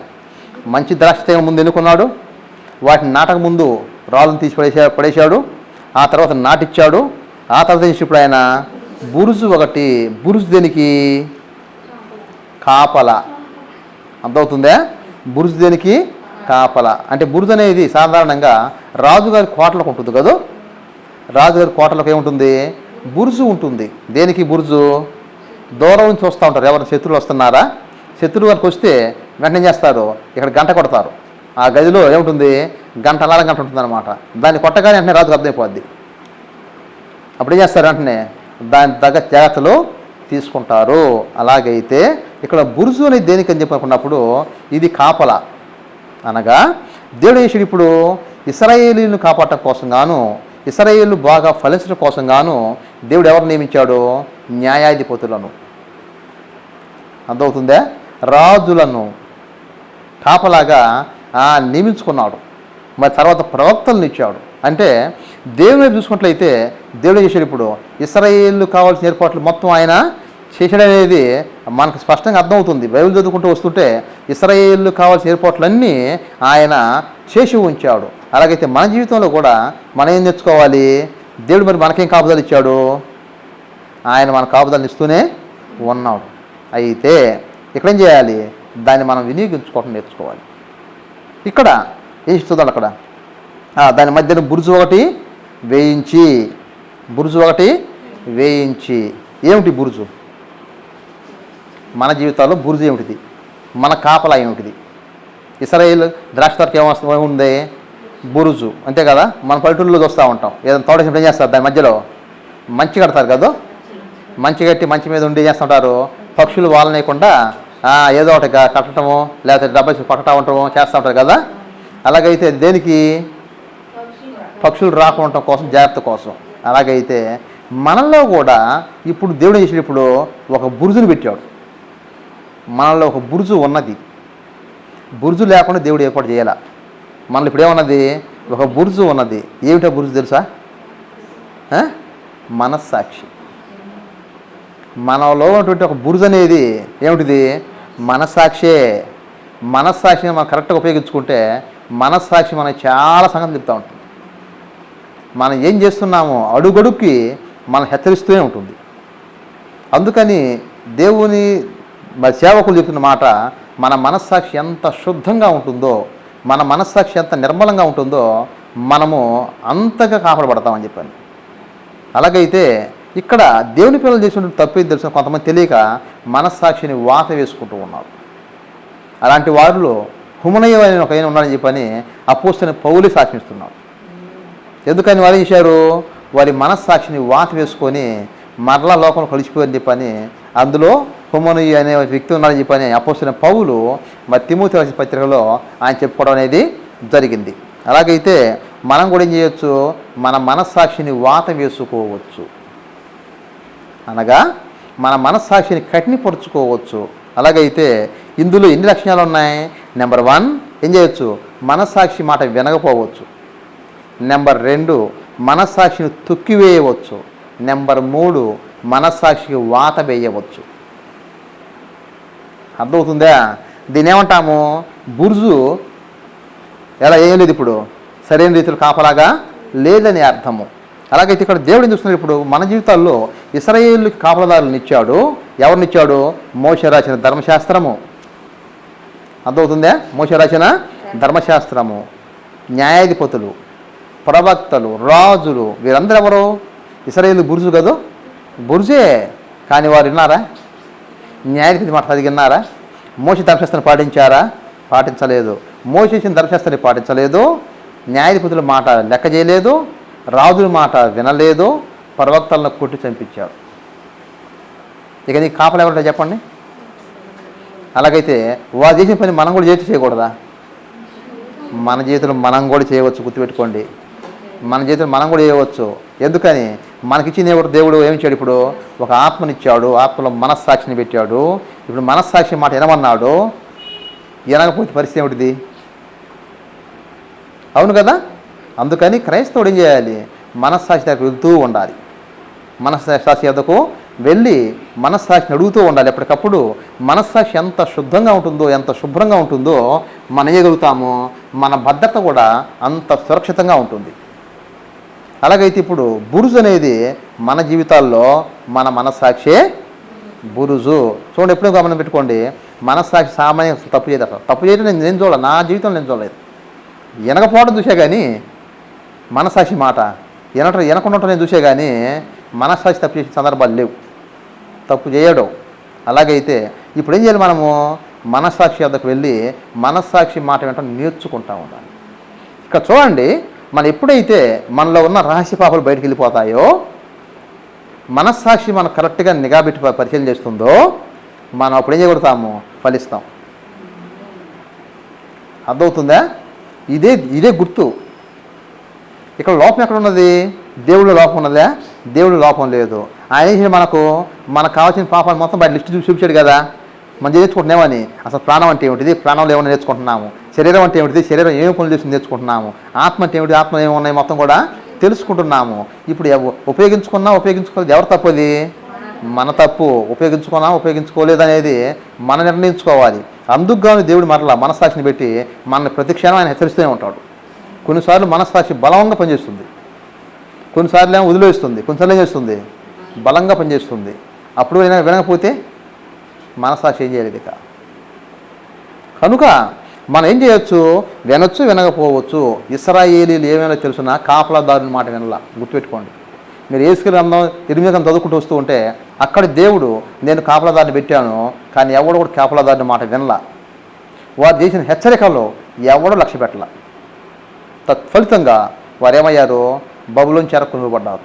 Speaker 2: మంచి ద్రాక్ష తీగ ముందు ఎన్నుకున్నాడు. వాటిని నాటక ముందు రాళ్ళను తీసి పడేశాడు. ఆ తర్వాత నాటిచ్చాడు. ఆ తర్వాత ఇప్పుడు ఆయన బురుజు ఒకటి, బురుజు దేనికి? కాపల. అర్థమవుతుందా? బురుజు దేనికి? కాపల. అంటే బురుజు అనేది సాధారణంగా రాజుగారి కోటలకు ఉంటుంది కదా. రాజుగారి కోటలకు ఏముంటుంది? బురుజు ఉంటుంది. దేనికి బురుజు? దూరం నుంచి వస్తూ ఉంటారు. ఎవరైనా శత్రువులు వస్తున్నారా? శత్రువు గారికి వస్తే వెంటనే చేస్తారు, ఇక్కడ గంట కొడతారు. ఆ గదిలో ఏముంటుంది? గంట అలారం గంట ఉంటుంది అనమాట. దాన్ని కొట్టగానే వెంటనే రాజుకు అర్థమైపోద్ది. అప్పుడు ఏం చేస్తారు? వెంటనే దాని తగ్గ జాగ్రత్తలు తీసుకుంటారు. అలాగైతే ఇక్కడ బురుజు అనేది దేనికి అని చెప్పనుకున్నప్పుడు ఇది కాపల. అనగా దేవుడు చేసాడు ఇప్పుడు ఇశ్రాయేలీలను కాపాడటం కోసం గాను, ఇశ్రాయేలు బాగా ఫలించడం కోసం గాను దేవుడు ఎవరు నియమించాడు? న్యాయాధిపతులను. అర్థమవుతుందా? రాజులను కాపలాగా నియమించుకున్నాడు. మరి తర్వాత ప్రవక్తలను ఇచ్చాడు. అంటే దేవుని చూసుకున్నట్లయితే దేవుడు చేశాడు ఇప్పుడు ఇశ్రాయేలు కావాల్సిన ఏర్పాట్లు మొత్తం ఆయన చేశాడనేది మనకు స్పష్టంగా అర్థమవుతుంది. బైబిల్ చదువుకుంటూ వస్తుంటే ఇశ్రాయేలు కావాల్సిన ఏర్పాట్లన్నీ ఆయన చేసి ఉంచాడు. అలాగైతే మన జీవితంలో కూడా మనం ఏం తెచ్చుకోవాలి? దేవుడు మరి మనకేం కాపుదలు ఇచ్చాడు? ఆయన మన కాపుదలను ఇస్తూనే ఉన్నాడు. అయితే ఇక్కడేం చేయాలి? దాన్ని మనం వినియోగించుకోవడం నేర్చుకోవాలి. ఇక్కడ ఏం చూద్దాం. అక్కడ దాని మధ్యన బురుజు ఒకటి వేయించి ఏమిటి బురుజు? మన జీవితాల్లో బురుజు ఏమిటిది? మన కాపలా ఏమిటిది? ఇశ్రాయేలు ద్రాక్ష తోటకి ఏమొస్తుంది? బురుజు. అంతే కదా. మన పల్లెటూరులో చూస్తూ ఉంటాం. ఏదైనా తోటేసినప్పుడు ఏం చేస్తారు? దాని మధ్యలో మంచి కడతారు కదా. మంచి కట్టి మంచి మీద ఉండి చేస్తుంటారు. పక్షులు వాళ్ళనేయకుండా ఏదో ఒకటి కట్టడము లేకపోతే డబ్బా పట్టడం ఉండటము చేస్తూ ఉంటారు కదా. అలాగైతే దేనికి? పక్షులు రాకుండా ఉండటం కోసం, జాగ్రత్త కోసం. అలాగైతే మనలో కూడా ఇప్పుడు దేవుడు చేసేటప్పుడు ఒక బురుజును పెట్టాడు. మనలో ఒక బురుజు ఉన్నది. బురుజు లేకుండా దేవుడు ఏర్పాటు చేయాల. మనలో ఇప్పుడు ఏమన్నది? ఒక బురుజు ఉన్నది. ఏమిటో బురుజు తెలుసా? మనస్సాక్షి. మనలో ఉన్నటువంటి ఒక బురుజు అనేది ఏమిటిది? మనస్సాక్షే. మనస్సాక్షిని మనం కరెక్ట్గా ఉపయోగించుకుంటే మనస్సాక్షి మనకి చాలా సంగతి చెప్తూ ఉంటుంది. మనం ఏం చేస్తున్నామో అడుగడుక్కి మనం హెచ్చరిస్తూనే ఉంటుంది. అందుకని దేవుని సేవకులు చెప్తున్న మాట, మన మనస్సాక్షి ఎంత శుద్ధంగా ఉంటుందో, మన మనస్సాక్షి ఎంత నిర్మలంగా ఉంటుందో మనము అంతగా కాపాడబడతామని చెప్పాను. అలాగైతే ఇక్కడ దేవుని పిల్లలు చేసిన తప్పేది తెలిసిన కొంతమంది తెలియక మనస్సాక్షిని వాత వేసుకుంటూ ఉన్నారు. అలాంటి వారిలో హుమనయ్య అని ఒక ఆయన ఉన్నాడని చెప్పని అపోస్తలుడైన పౌలు సాక్షిస్తున్నాడు. ఎందుకని వారు చేశారు? వారి మనస్సాక్షిని వాత వేసుకొని మరలా లోకంలో కలిసిపోయని చెప్పని అందులో హుమనయ్య అనే వ్యక్తి ఉన్నాడని చెప్పని అపోస్తలుడైన పౌలు మరి తిమోతి రాసిన పత్రికలో ఆయన చెప్పుకోవడం అనేది జరిగింది. అలాగైతే మనం కూడా ఏం చేయొచ్చు? మన మనస్సాక్షిని వాత వేసుకోవచ్చు, అనగా మన మనస్సాక్షిని కఠినపరుచుకోవచ్చు. అలాగైతే ఇందులో ఎన్ని లక్షణాలు ఉన్నాయి? నెంబర్ 1 ఏం చేయొచ్చు? మనస్సాక్షి మాట వినకపోవచ్చు. నెంబర్ 2 మనస్సాక్షిని తొక్కివేయవచ్చు. నెంబర్ 3 మనస్సాక్షికి వాత వేయవచ్చు. అర్థమవుతుందా? దీని ఏమంటాము? బుర్జు ఎలా ఏం లేదు, ఇప్పుడు సరైన రీతిలో కాపలాగా లేదని అర్థము. అలాగైతే ఇక్కడ దేవుడు ఏం చూస్తున్నారు? ఇప్పుడు మన జీవితాల్లో ఇశ్రాయేలుకి కాపలాదారులను ఇచ్చాడు. ఎవరినిచ్చాడు? మోషే రాసిన ధర్మశాస్త్రము. అర్థమవుతుందా? మోషే రాసిన ధర్మశాస్త్రము, న్యాయాధిపతులు, ప్రవక్తలు, రాజులు, వీరందరూ ఎవరు? ఇశ్రాయేలు బుర్జు కదా, బుర్జే. కానీ వారు విన్నారా? న్యాయాధిపతి మాట చదివిన్నారా? మోషే ధర్మశాస్త్రాన్ని పాటించారా? పాటించలేదు. మోషే ఇచ్చిన ధర్మశాస్త్రాన్ని పాటించలేదు. న్యాయాధిపతుల మాట లెక్క చేయలేదు. రాజుల మాట వినలేదు. ప్రవక్తలను కొట్టి చంపించారు. ఇక నీకు కాపలు ఎవరంటే చెప్పండి. అలాగైతే వారు చేసిన పని మనం కూడా చేయకూడదా? మన జీవితంలో మనం కూడా చేయవచ్చు. గుర్తుపెట్టుకోండి, మన జీవితంలో మనం కూడా చేయవచ్చు. ఎందుకని? మనకిచ్చిన దేవుడు ఏమిచ్చాడు? ఇప్పుడు ఒక ఆత్మనిచ్చాడు. ఆత్మలో మనస్సాక్షిని పెట్టాడు. ఇప్పుడు మనస్సాక్షి మాట వినమన్నాడు. వినకపోతే పరిస్థితి ఏమిటిది? అవును కదా? అందుకని క్రైస్తవుడు ఏం చేయాలి? మనస్సాక్షి దగ్గర వెళ్తూ ఉండాలి. మనస్సాక్షి వద్దకు వెళ్ళి మనస్సాక్షిని అడుగుతూ ఉండాలి. ఎప్పటికప్పుడు మనస్సాక్షి ఎంత శుద్ధంగా ఉంటుందో, ఎంత శుభ్రంగా ఉంటుందో మనం చేయగలుగుతాము. మన భద్రత కూడా అంత సురక్షితంగా ఉంటుంది. అలాగైతే ఇప్పుడు బురుజు అనేది మన జీవితాల్లో మన మనస్సాక్షే బురుజు. చూడండి, ఎప్పుడూ గమనం పెట్టుకోండి. మనస్సాక్షి సామాన్య తప్పు చేయదు. తప్పు చేయడం నేను చూడాలి, నా జీవితంలో నేను చూడలేదు. వినకపోవడం చూసే కానీ మనస్సాక్షి మాట వినకుండా నేను చూసే కానీ మనస్సాక్షి తప్పు చేసే సందర్భాలు లేవు. తప్పు చేయడం. అలాగైతే ఇప్పుడు ఏం చేయాలి? మనము మనస్సాక్షి వద్దకు వెళ్ళి మనస్సాక్షి మాట వెంట నేర్చుకుంటూ ఉండాలి. ఇక్కడ చూడండి, మనం ఎప్పుడైతే మనలో ఉన్న రహస్య పాపాలు బయటకు వెళ్ళిపోతాయో, మనస్సాక్షి మనం కరెక్ట్గా నిఘా పెట్టి పరిశీలన చేస్తుందో, మనం అప్పుడు ఏం చేయగలుగుతాము? ఫలిస్తాం. అర్థమవుతుందా? ఇదే గుర్తు. ఇక్కడ లోపం ఎక్కడ ఉన్నది? దేవుడు లోపం ఉన్నదా? దేవుడు లోపం లేదు. ఆయన మనకు కావాల్సిన పాపాలు మొత్తం బయట లిస్ట్ చూపించాడు కదా. మనం నేర్చుకుంటున్నామని అసలు ప్రాణం అంటే ఏమిటిది, ప్రాణంలో ఏమైనా నేర్చుకుంటున్నాము. శరీరం అంటే ఏమిటిది, శరీరం ఏమి పనులు చేసి నేర్చుకుంటున్నాము. ఆత్మ అంటే ఏమిటి, ఆత్మ ఏమి ఉన్నాయి మొత్తం కూడా తెలుసుకుంటున్నాము. ఇప్పుడు ఉపయోగించుకోలేదు ఎవరు తప్పుది? మన తప్పు. ఉపయోగించుకోలేదు అనేది మనం నిర్ణయించుకోవాలి. అందుకుగాను దేవుడు మరలా మనస్సాక్షిని పెట్టి మన ప్రతి క్షణం ఆయన హెచ్చరిస్తూనే ఉంటాడు. కొన్నిసార్లు మనస్సాక్షి బలంగా పనిచేస్తుంది, కొన్నిసార్లు ఏమో వదిలేస్తుంది, కొన్నిసార్లు ఏం చేస్తుంది? బలంగా పనిచేస్తుంది. అప్పుడు వినకపోతే మనస్సాక్షి ఏం చేయలేదు. ఇక కనుక మనం ఏం చేయొచ్చు? వినొచ్చు, వినకపోవచ్చు. ఇశ్రాయేలీలు ఏమైనా తెలుసున్నా కాపలాదారుని మాట వినలా. గుర్తుపెట్టుకోండి. మీరు యేసుక్రీస్తు గ్రంథం 8 చదువుకుంటూ వస్తూ ఉంటే అక్కడ దేవుడు నేను కాపలాదారిని పెట్టాను, కానీ ఎవడు కూడా కాపలాదారిని మాట వినలా. వారు చేసిన హెచ్చరికల్లో ఎవడో లక్ష్య పెట్టాల. తత్ఫలితంగా వారు ఏమయ్యారు? బబులోను చెరకు కొనివ్వబడ్డారు.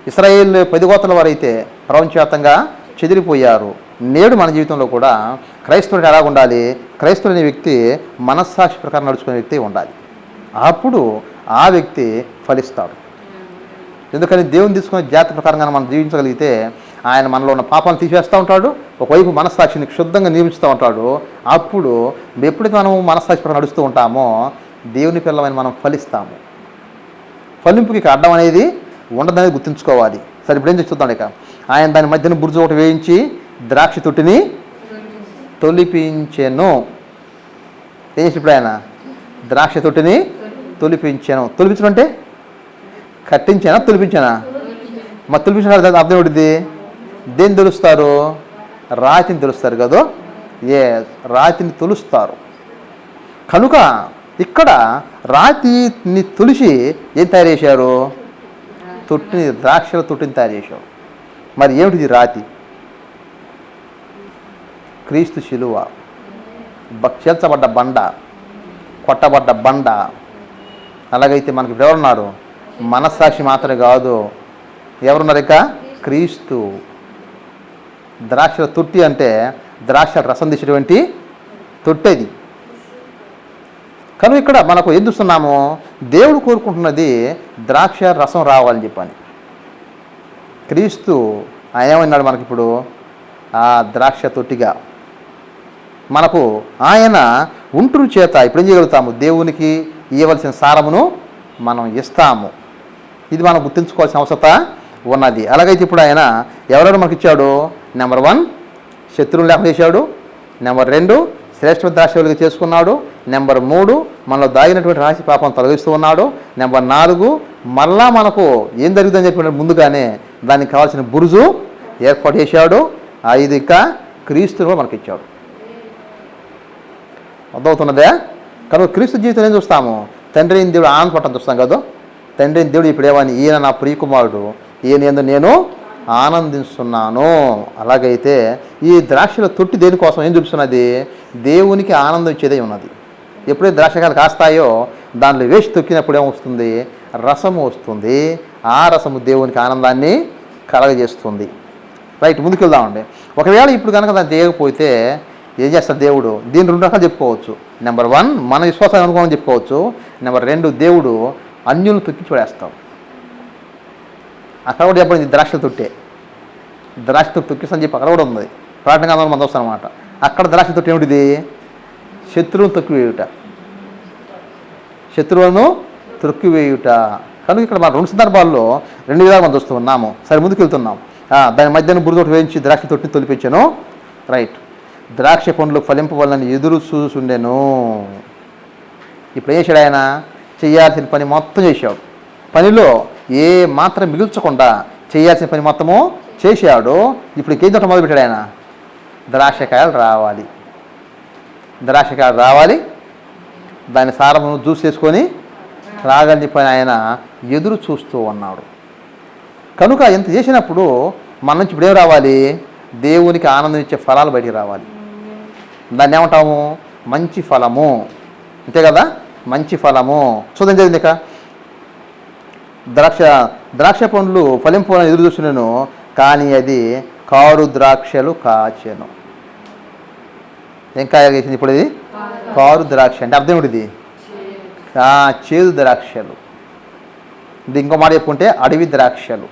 Speaker 2: ఇశ్రాయేలు 10 గోత్రాల వారైతే ప్రపంచవ్యాప్తంగా చెదిరిపోయారు. నేడు మన జీవితంలో కూడా క్రైస్తవుడు ఎలా ఉండాలి? క్రైస్తవుడు అనే వ్యక్తి మనస్సాక్షి ప్రకారం నడుచుకునే వ్యక్తి ఉండాలి. అప్పుడు ఆ వ్యక్తి ఫలిస్తాడు. ఎందుకని దేవుని తీసుకునే జాతి ప్రకారంగా మనం జీవించగలిగితే ఆయన మనలో ఉన్న పాపాలను తీసివేస్తూ ఉంటాడు. ఒకవైపు మనస్సాక్షిని శుద్ధంగా నియమిస్తూ ఉంటాడు. అప్పుడు ఎప్పుడైతే మనం మనస్సాక్షి ప్రకారం నడుస్తూ ఉంటామో దేవుని పిల్లలని మనం ఫలిస్తాము. ఫలింపుకి ఇక అడ్డం అనేది ఉండదనేది గుర్తుంచుకోవాలి. సరే, ఇప్పుడు ఏం చూద్దాం. ఇక ఆయన దాని మధ్యన బుర్జు ఒకటి వేయించి ద్రాక్ష తొట్టిని తొలిపించెను. ఏం చేసి ఇప్పుడు ఆయన ద్రాక్ష తొట్టిని తొలిపించాను. తొలిపించడం అంటే కట్టించానా, తొలిపించానా? మరి తొలిపించిన అర్థం ఏంటిది? దేన్ని తొలుస్తారు? రాతిని తొలుస్తారు కదా. రాతిని తొలుస్తారు. కనుక ఇక్కడ రాతిని తొలిచి ఏం తయారు చేశారు? తొట్టిని, ద్రాక్షల తొట్టిని తయారు చేశారు. మరి ఏమిటిది రాతి? క్రీస్తు శిలువ. చేల్చబడ్డ బండ, కొట్టబడ్డ బండ. అలాగైతే మనకి ఎవరున్నారు? మనస్సాక్షి మాత్రమే కాదు, ఎవరున్నారు ఇక? క్రీస్తు. ద్రాక్ష తొట్టి అంటే ద్రాక్ష రసం తీసేటువంటి తొట్టేది. కనుక ఇక్కడ మనకు ఏం చూస్తున్నాము? దేవుడు కోరుకుంటున్నది ద్రాక్ష రసం రావాలని చెప్పని. క్రీస్తు ఆయన ఏమన్నాడు మనకిప్పుడు? ఆ ద్రాక్ష తొట్టిగా మనకు ఆయన ఉంటురు చేత ఇప్పుడు ఏం చేయగలుగుతాము? దేవునికి ఇవ్వవలసిన సారమును మనం ఇస్తాము. ఇది మనం గుర్తుంచుకోవాల్సిన అవసరత ఉన్నది. అలాగైతే ఇప్పుడు ఆయన ఎవరెవరు మనకి ఇచ్చాడు? నెంబర్ 1 శత్రువులు లేకుండా చేశాడు. నెంబర్ 2 శ్రేష్ఠ ద్రాక్షలుగా చేసుకున్నాడు. నెంబర్ 3 మనలో దాగినటువంటి రాశి పాపం తొలగిస్తూ ఉన్నాడు. నెంబర్ 4 మళ్ళా మనకు ఏం జరుగుతుందని చెప్పిన ముందుగానే దానికి కావాల్సిన బురుజు ఏర్పాటు చేశాడు. 5 ఇక క్రీస్తును కూడా మనకి ఇచ్చాడు. అర్థమవుతున్నదే? కనుక క్రీస్తు జీవితం ఏం చూస్తాము? తండ్రి అయిన దేవుడు ఆనందపడటం చూస్తాం కదా. తండ్రి అయిన దేవుడు ఇప్పుడు ఏమని? ఈయన నా ప్రియకుమారుడు, ఈయన యందు నేను ఆనందిస్తున్నాను. అలాగైతే ఈ ద్రాక్షల తొట్టి దేనికోసం ఏం చూపిస్తున్నది? దేవునికి ఆనందం ఇచ్చేదే ఉన్నది. ఎప్పుడైతే ద్రాక్షకాయలు కాస్తాయో దాంట్లో వేసి తొక్కినప్పుడు ఏమొస్తుంది? రసము వస్తుంది. ఆ రసము దేవునికి ఆనందాన్ని కలగజేస్తుంది. రైట్, ముందుకు వెళ్దామండి. ఒకవేళ ఇప్పుడు కనుక దాన్ని చేయకపోతే ఏం చేస్తారు దేవుడు? దీన్ని 2 రకాలు చెప్పుకోవచ్చు. నెంబర్ 1 మన విశ్వాసాన్ని అనుకోమని చెప్పుకోవచ్చు. నెంబర్ 2 దేవుడు అన్యులను తొక్కించి పడేస్తాడు. అక్కడ కూడా చెప్పండి ద్రాక్ష తొట్టే, ద్రాక్ష తొట్టి తొక్కిస్తని చెప్పి అక్కడ కూడా ఉంది. ప్రార్థన కాలంలో మనం వస్తాం అనమాట. అక్కడ ద్రాక్ష తొట్టి ఏమిటిది? శత్రువును తొక్కివేయుట, శత్రువులను తొక్కివేయుట. కనుక ఇక్కడ మన 2 సందర్భాల్లో 2 విధాలు మనం చూస్తూ ఉన్నాము. సరే, ముందుకు వెళ్తున్నాం. దాని మధ్యన బురదోటి వేయించి ద్రాక్ష తొట్టిని తొలిపించాను. రైట్, ద్రాక్ష పండ్లు ఫలింపవలని ఎదురు చూసుండెను. ఇప్పుడు ఏం చేశాడు ఆయన? చేయాల్సిన పని మొత్తం చేశాడు. పనిలో ఏ మాత్రం మిగిల్చకుండా చేయాల్సిన పని మొత్తము చేశాడు. ఇప్పుడు ఇంకేం తోట మొదలుపెట్టాడు ఆయన? ద్రాక్షకాయలు రావాలి, ద్రాక్షకాయలు రావాలి, దాని సారమును జ్యూస్ చేసుకొని రాగని చెప్పని ఆయన ఎదురు చూస్తూ ఉన్నాడు. కనుక ఎంత చేసినప్పుడు మన నుంచి ఇప్పుడు ఏం రావాలి? దేవునికి ఆనందం ఇచ్చే ఫలాలు బయటికి రావాలి. దాన్ని ఏమంటాము? మంచి ఫలము. అంతే కదా, మంచి ఫలము. చూద్దాం జరిగింది. ఇక ద్రాక్ష పండ్లు ఫలింపాలని ఎదురు చూస్తున్నాను, కానీ అది కారు ద్రాక్షలు కాచెను. ఏం కాయ చేసింది ఇప్పుడు? ఇది కారు ద్రాక్ష అంటే అర్థం ఏమిటిది? చేదు ద్రాక్షలు. ఇది ఇంకో మాట చెప్పుకుంటే అడవి ద్రాక్షలు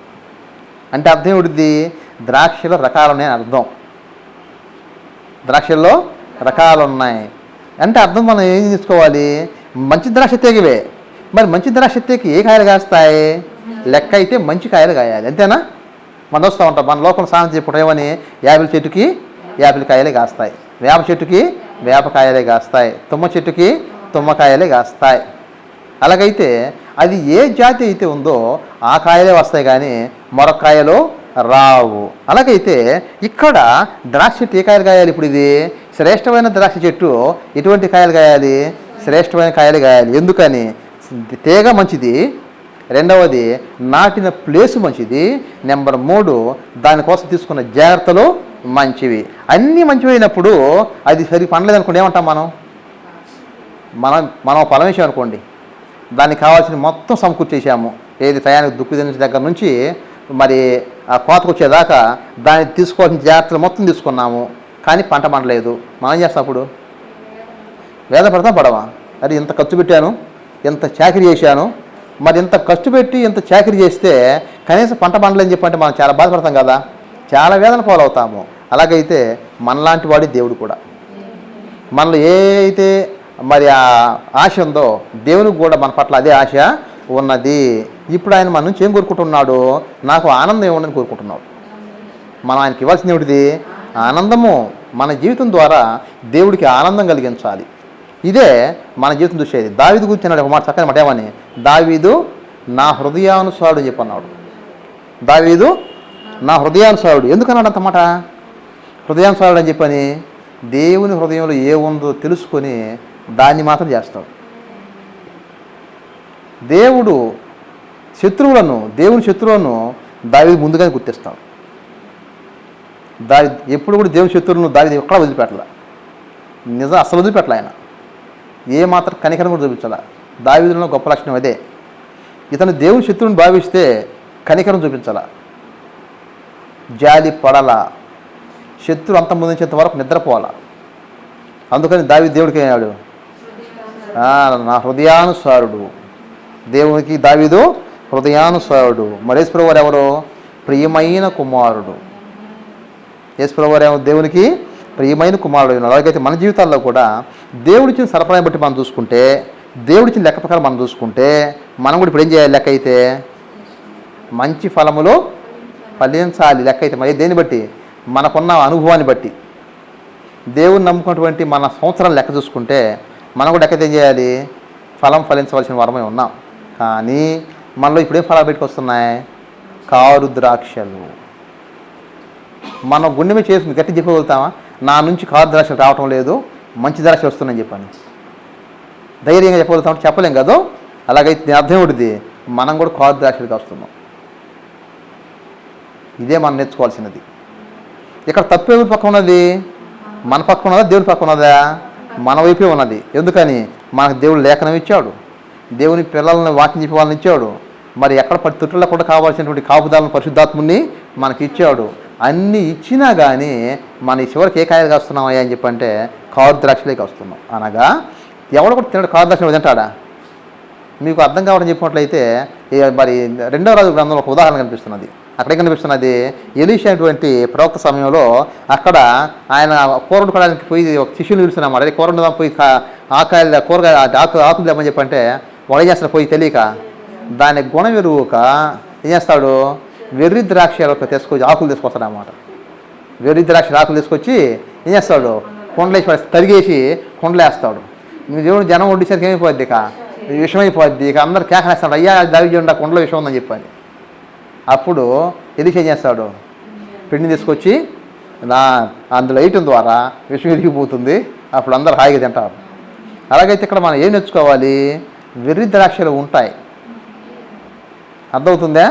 Speaker 2: అంటే అర్థం ఏమిటిది? ద్రాక్షలో రకాలు ఉన్నాయని అర్థం. ద్రాక్షల్లో రకాలు ఉన్నాయి అంటే అర్థం మనం ఏం తీసుకోవాలి? మంచి ద్రాక్ష తీగవే. మరి మంచి ద్రాక్ష తీగకి ఏ కాయలు కాస్తాయి? లెక్క అయితే మంచి కాయలు కాయాలి, అంతేనా? మనం వస్తూ ఉంటాం. మన లోకం సామెత చెప్పుకుంటాం ఏమని? యాపిల్ చెట్టుకి యాపిల్ కాయలే కాస్తాయి, వేప చెట్టుకి వేపకాయలే కాస్తాయి, తుమ్మ చెట్టుకి తుమ్మకాయలే కాస్తాయి. అలాగైతే అది ఏ జాతి అయితే ఉందో ఆ కాయలే వస్తాయి, కానీ మరొక కాయలు రావు. అలాగైతే ఇక్కడ ద్రాక్ష చెట్టు ఏ కాయలు కాయాలి? ఇప్పుడు ఇది శ్రేష్టమైన ద్రాక్ష చెట్టు ఎటువంటి కాయలు కాయాలి? శ్రేష్టమైన కాయలు కాయాలి. ఎందుకని? తీగ మంచిది, రెండవది నాటిన ప్లేసు మంచిది, నెంబర్ 3 దానికోసం తీసుకున్న జాగ్రత్తలు మంచివి. అన్నీ మంచివైనప్పుడు అది సరి పండలేదు అనుకోండి, ఏమంటాం మనం? మనం ఫలం వేసాం అనుకోండి, దానికి కావాల్సిన మొత్తం సమకూర్చేసాము. ఏది టయానికి దుక్కు తినే దగ్గర నుంచి మరి ఆ కోతకు వచ్చేదాకా దాన్ని తీసుకోవాల్సిన జాగ్రత్తలు మొత్తం తీసుకున్నాము, కానీ పంట పండలేదు. మనం ఏం చేస్తాం అప్పుడు? వేద పడతాం పడవా? అది ఇంత ఖర్చు పెట్టాను, ఎంత చాకరీ చేశాను, మరి ఇంత ఖర్చు పెట్టి ఇంత చాకరీ చేస్తే కనీసం పంట పండలేని చెప్పంటే మనం చాలా బాధపడతాం కదా, చాలా వేదన పాలవుతాము. అలాగైతే మనలాంటి వాడి దేవుడు కూడా మనలో ఏ అయితే మరి ఆ ఆశ ఉందో దేవునికి కూడా మన పట్ల అదే ఆశ ఉన్నది. ఇప్పుడు ఆయన మన నుంచి ఏం కోరుకుంటున్నాడు? నాకు ఆనందం ఇవ్వండి కోరుకుంటున్నాడు. మనం ఆయనకి ఇవ్వాల్సింది ఏమిటిది? ఆనందము. మన జీవితం ద్వారా దేవుడికి ఆనందం కలిగించాలి. ఇదే మన జీవితం చూసేది. దావీదు గురించి అన్నాడు ఒక మాట, చక్కని మాట ఏమని? దావీదు నా హృదయానుసారుడు అని చెప్పన్నాడు. దావీదు నా హృదయానుసారుడు. ఎందుకన్నాడు అంత మాట? హృదయానుసారుడు అని చెప్పని దేవుని హృదయంలో ఏముందో తెలుసుకొని దాన్ని మాత్రం చేస్తాడు. దేవుని శత్రువులను దావీదు ముందుగానే గుర్తిస్తాడు. ఎప్పుడు కూడా దేవుని శత్రువులను దావీదు ఎక్కడ వదిలిపెట్టలే. నిజం అసలు వదిలిపెట్టలే ఆయన. ఏ మాత్రం కనికరం కూడా చూపించాల. దావీదులో గొప్ప లక్షణం అదే. ఇతను దేవుని శత్రువుని భావిస్తే కనికరం చూపించాల, జాలి పడాల, శత్రువు అంత ముందుంచేంత వరకు నిద్రపోవాల. అందుకని దేవుడికి అయ్యాడు నా హృదయానుసారుడు. దేవునికి దావీదు హృదయానుసారుడు. మరి యేసుప్రభువు వారు ఎవరు? ప్రియమైన కుమారుడు. యేసుప్రభువు వారు దేవునికి ప్రియమైన కుమారుడు. అలాగైతే మన జీవితాల్లో కూడా దేవుడిచ్చిన సరఫరాని బట్టి మనం చూసుకుంటే, దేవుడిచ్చిన లెక్క ప్రకారం మనం చూసుకుంటే, మనం కూడా ఇప్పుడు ఏం చేయాలి? లెక్క అయితే మంచి ఫలములు ఫలించాలి. లెక్క అయితే మరి దేన్ని బట్టి? మనకున్న అనుభవాన్ని బట్టి. దేవుని నమ్ముకున్నటువంటి మన సంవత్సరాలు లెక్క చూసుకుంటే మనం కూడా లెక్క ఏం చేయాలి? ఫలం ఫలించవలసిన వారమే ఉన్నాం. కానీ మనలో ఇప్పుడేం ఫలాలు పెట్టుకొస్తున్నాయి? కారు ద్రాక్షలు. మనం గుండె మీద చేసుకుని గట్టి చెప్పగలుగుతామా? నా నుంచి కారు ద్రాక్షలు రావటం లేదు, మంచి ద్రాక్షలు వస్తున్నాయని చెప్పాను. ధైర్యంగా చెప్పగలుగుతామంటే చెప్పలేం కదా. అలాగైతే అర్థం ఉంటుంది, మనం కూడా కారు ద్రాక్షలకి వస్తున్నాం. ఇదే మనం నేర్చుకోవాల్సినది. ఇక్కడ తప్పు ఎవరి పక్క ఉన్నది? మన పక్క ఉన్నదా, దేవుని పక్క ఉన్నదా? మన వైపే ఉన్నది. ఎందుకని? మనకు దేవుడు లేఖనం ఇచ్చాడు, దేవుని పిల్లల్ని వాక్యం చెప్పే వాళ్ళని ఇచ్చాడు. మరి ఎక్కడ తుట్టుల్లో కూడా కావాల్సినటువంటి కాపుదాలను పరిశుద్ధాత్ముని మనకి ఇచ్చాడు. అన్నీ ఇచ్చినా కానీ మన చివరికి ఏ కాయలు కాస్తున్నామయ్యా అని చెప్పంటే కారు ద్రాక్షలేకి వస్తున్నాం. అనగా ఎవడు కూడా తినడు కారు ద్రాక్షలు తింటాడా? మీకు అర్థం కావడం చెప్పినట్లయితే మరి 2వ రాజు గ్రంథంలో ఒక ఉదాహరణ కనిపిస్తున్నది. అక్కడే కనిపిస్తున్నది, ఎలీషా అనేటువంటి ప్రవక్త సమయంలో అక్కడ ఆయన కూర వండుకోవడానికి పోయి ఒక శిష్యుని పిలుస్తున్నామాట. అదే కూర వండుదాం పోయి ఆకాయలు కూరగాయ ఆకులు తెమ్మని చెప్పంటే వాడు ఏం చేస్తాడు? పోయి తెలియక దాని గుణం ఎరువుక ఏం చేస్తాడు? వెర్రి ద్రాక్ష తీసుకొచ్చి ఆకులు తీసుకొస్తాడు అన్నమాట. వెర్రి ద్రాక్ష ఆకులు తీసుకొచ్చి ఏం చేస్తాడు? కొండలేసి తరిగేసి కొండలేస్తాడు. దేవుడు జనం వండిసరికి ఏమైపోద్ది? ఇక విషమైపోద్ది. ఇక అందరు కేకనేస్తాడు, అయ్యా దావీదు కొండలో విషం ఉందని చెప్పని. అప్పుడు ఎలీషా ఏం చేస్తాడు? పిండిని తీసుకొచ్చి అందులో వేయటం ద్వారా విషం ఎదిగిపోతుంది. అప్పుడు అందరు హాయిగా తింటారు. అలాగైతే ఇక్కడ మనం ఏం నేర్చుకోవాలి? వెర్రి ద్రాక్షలు ఉంటాయి. అర్థమవుతుందా?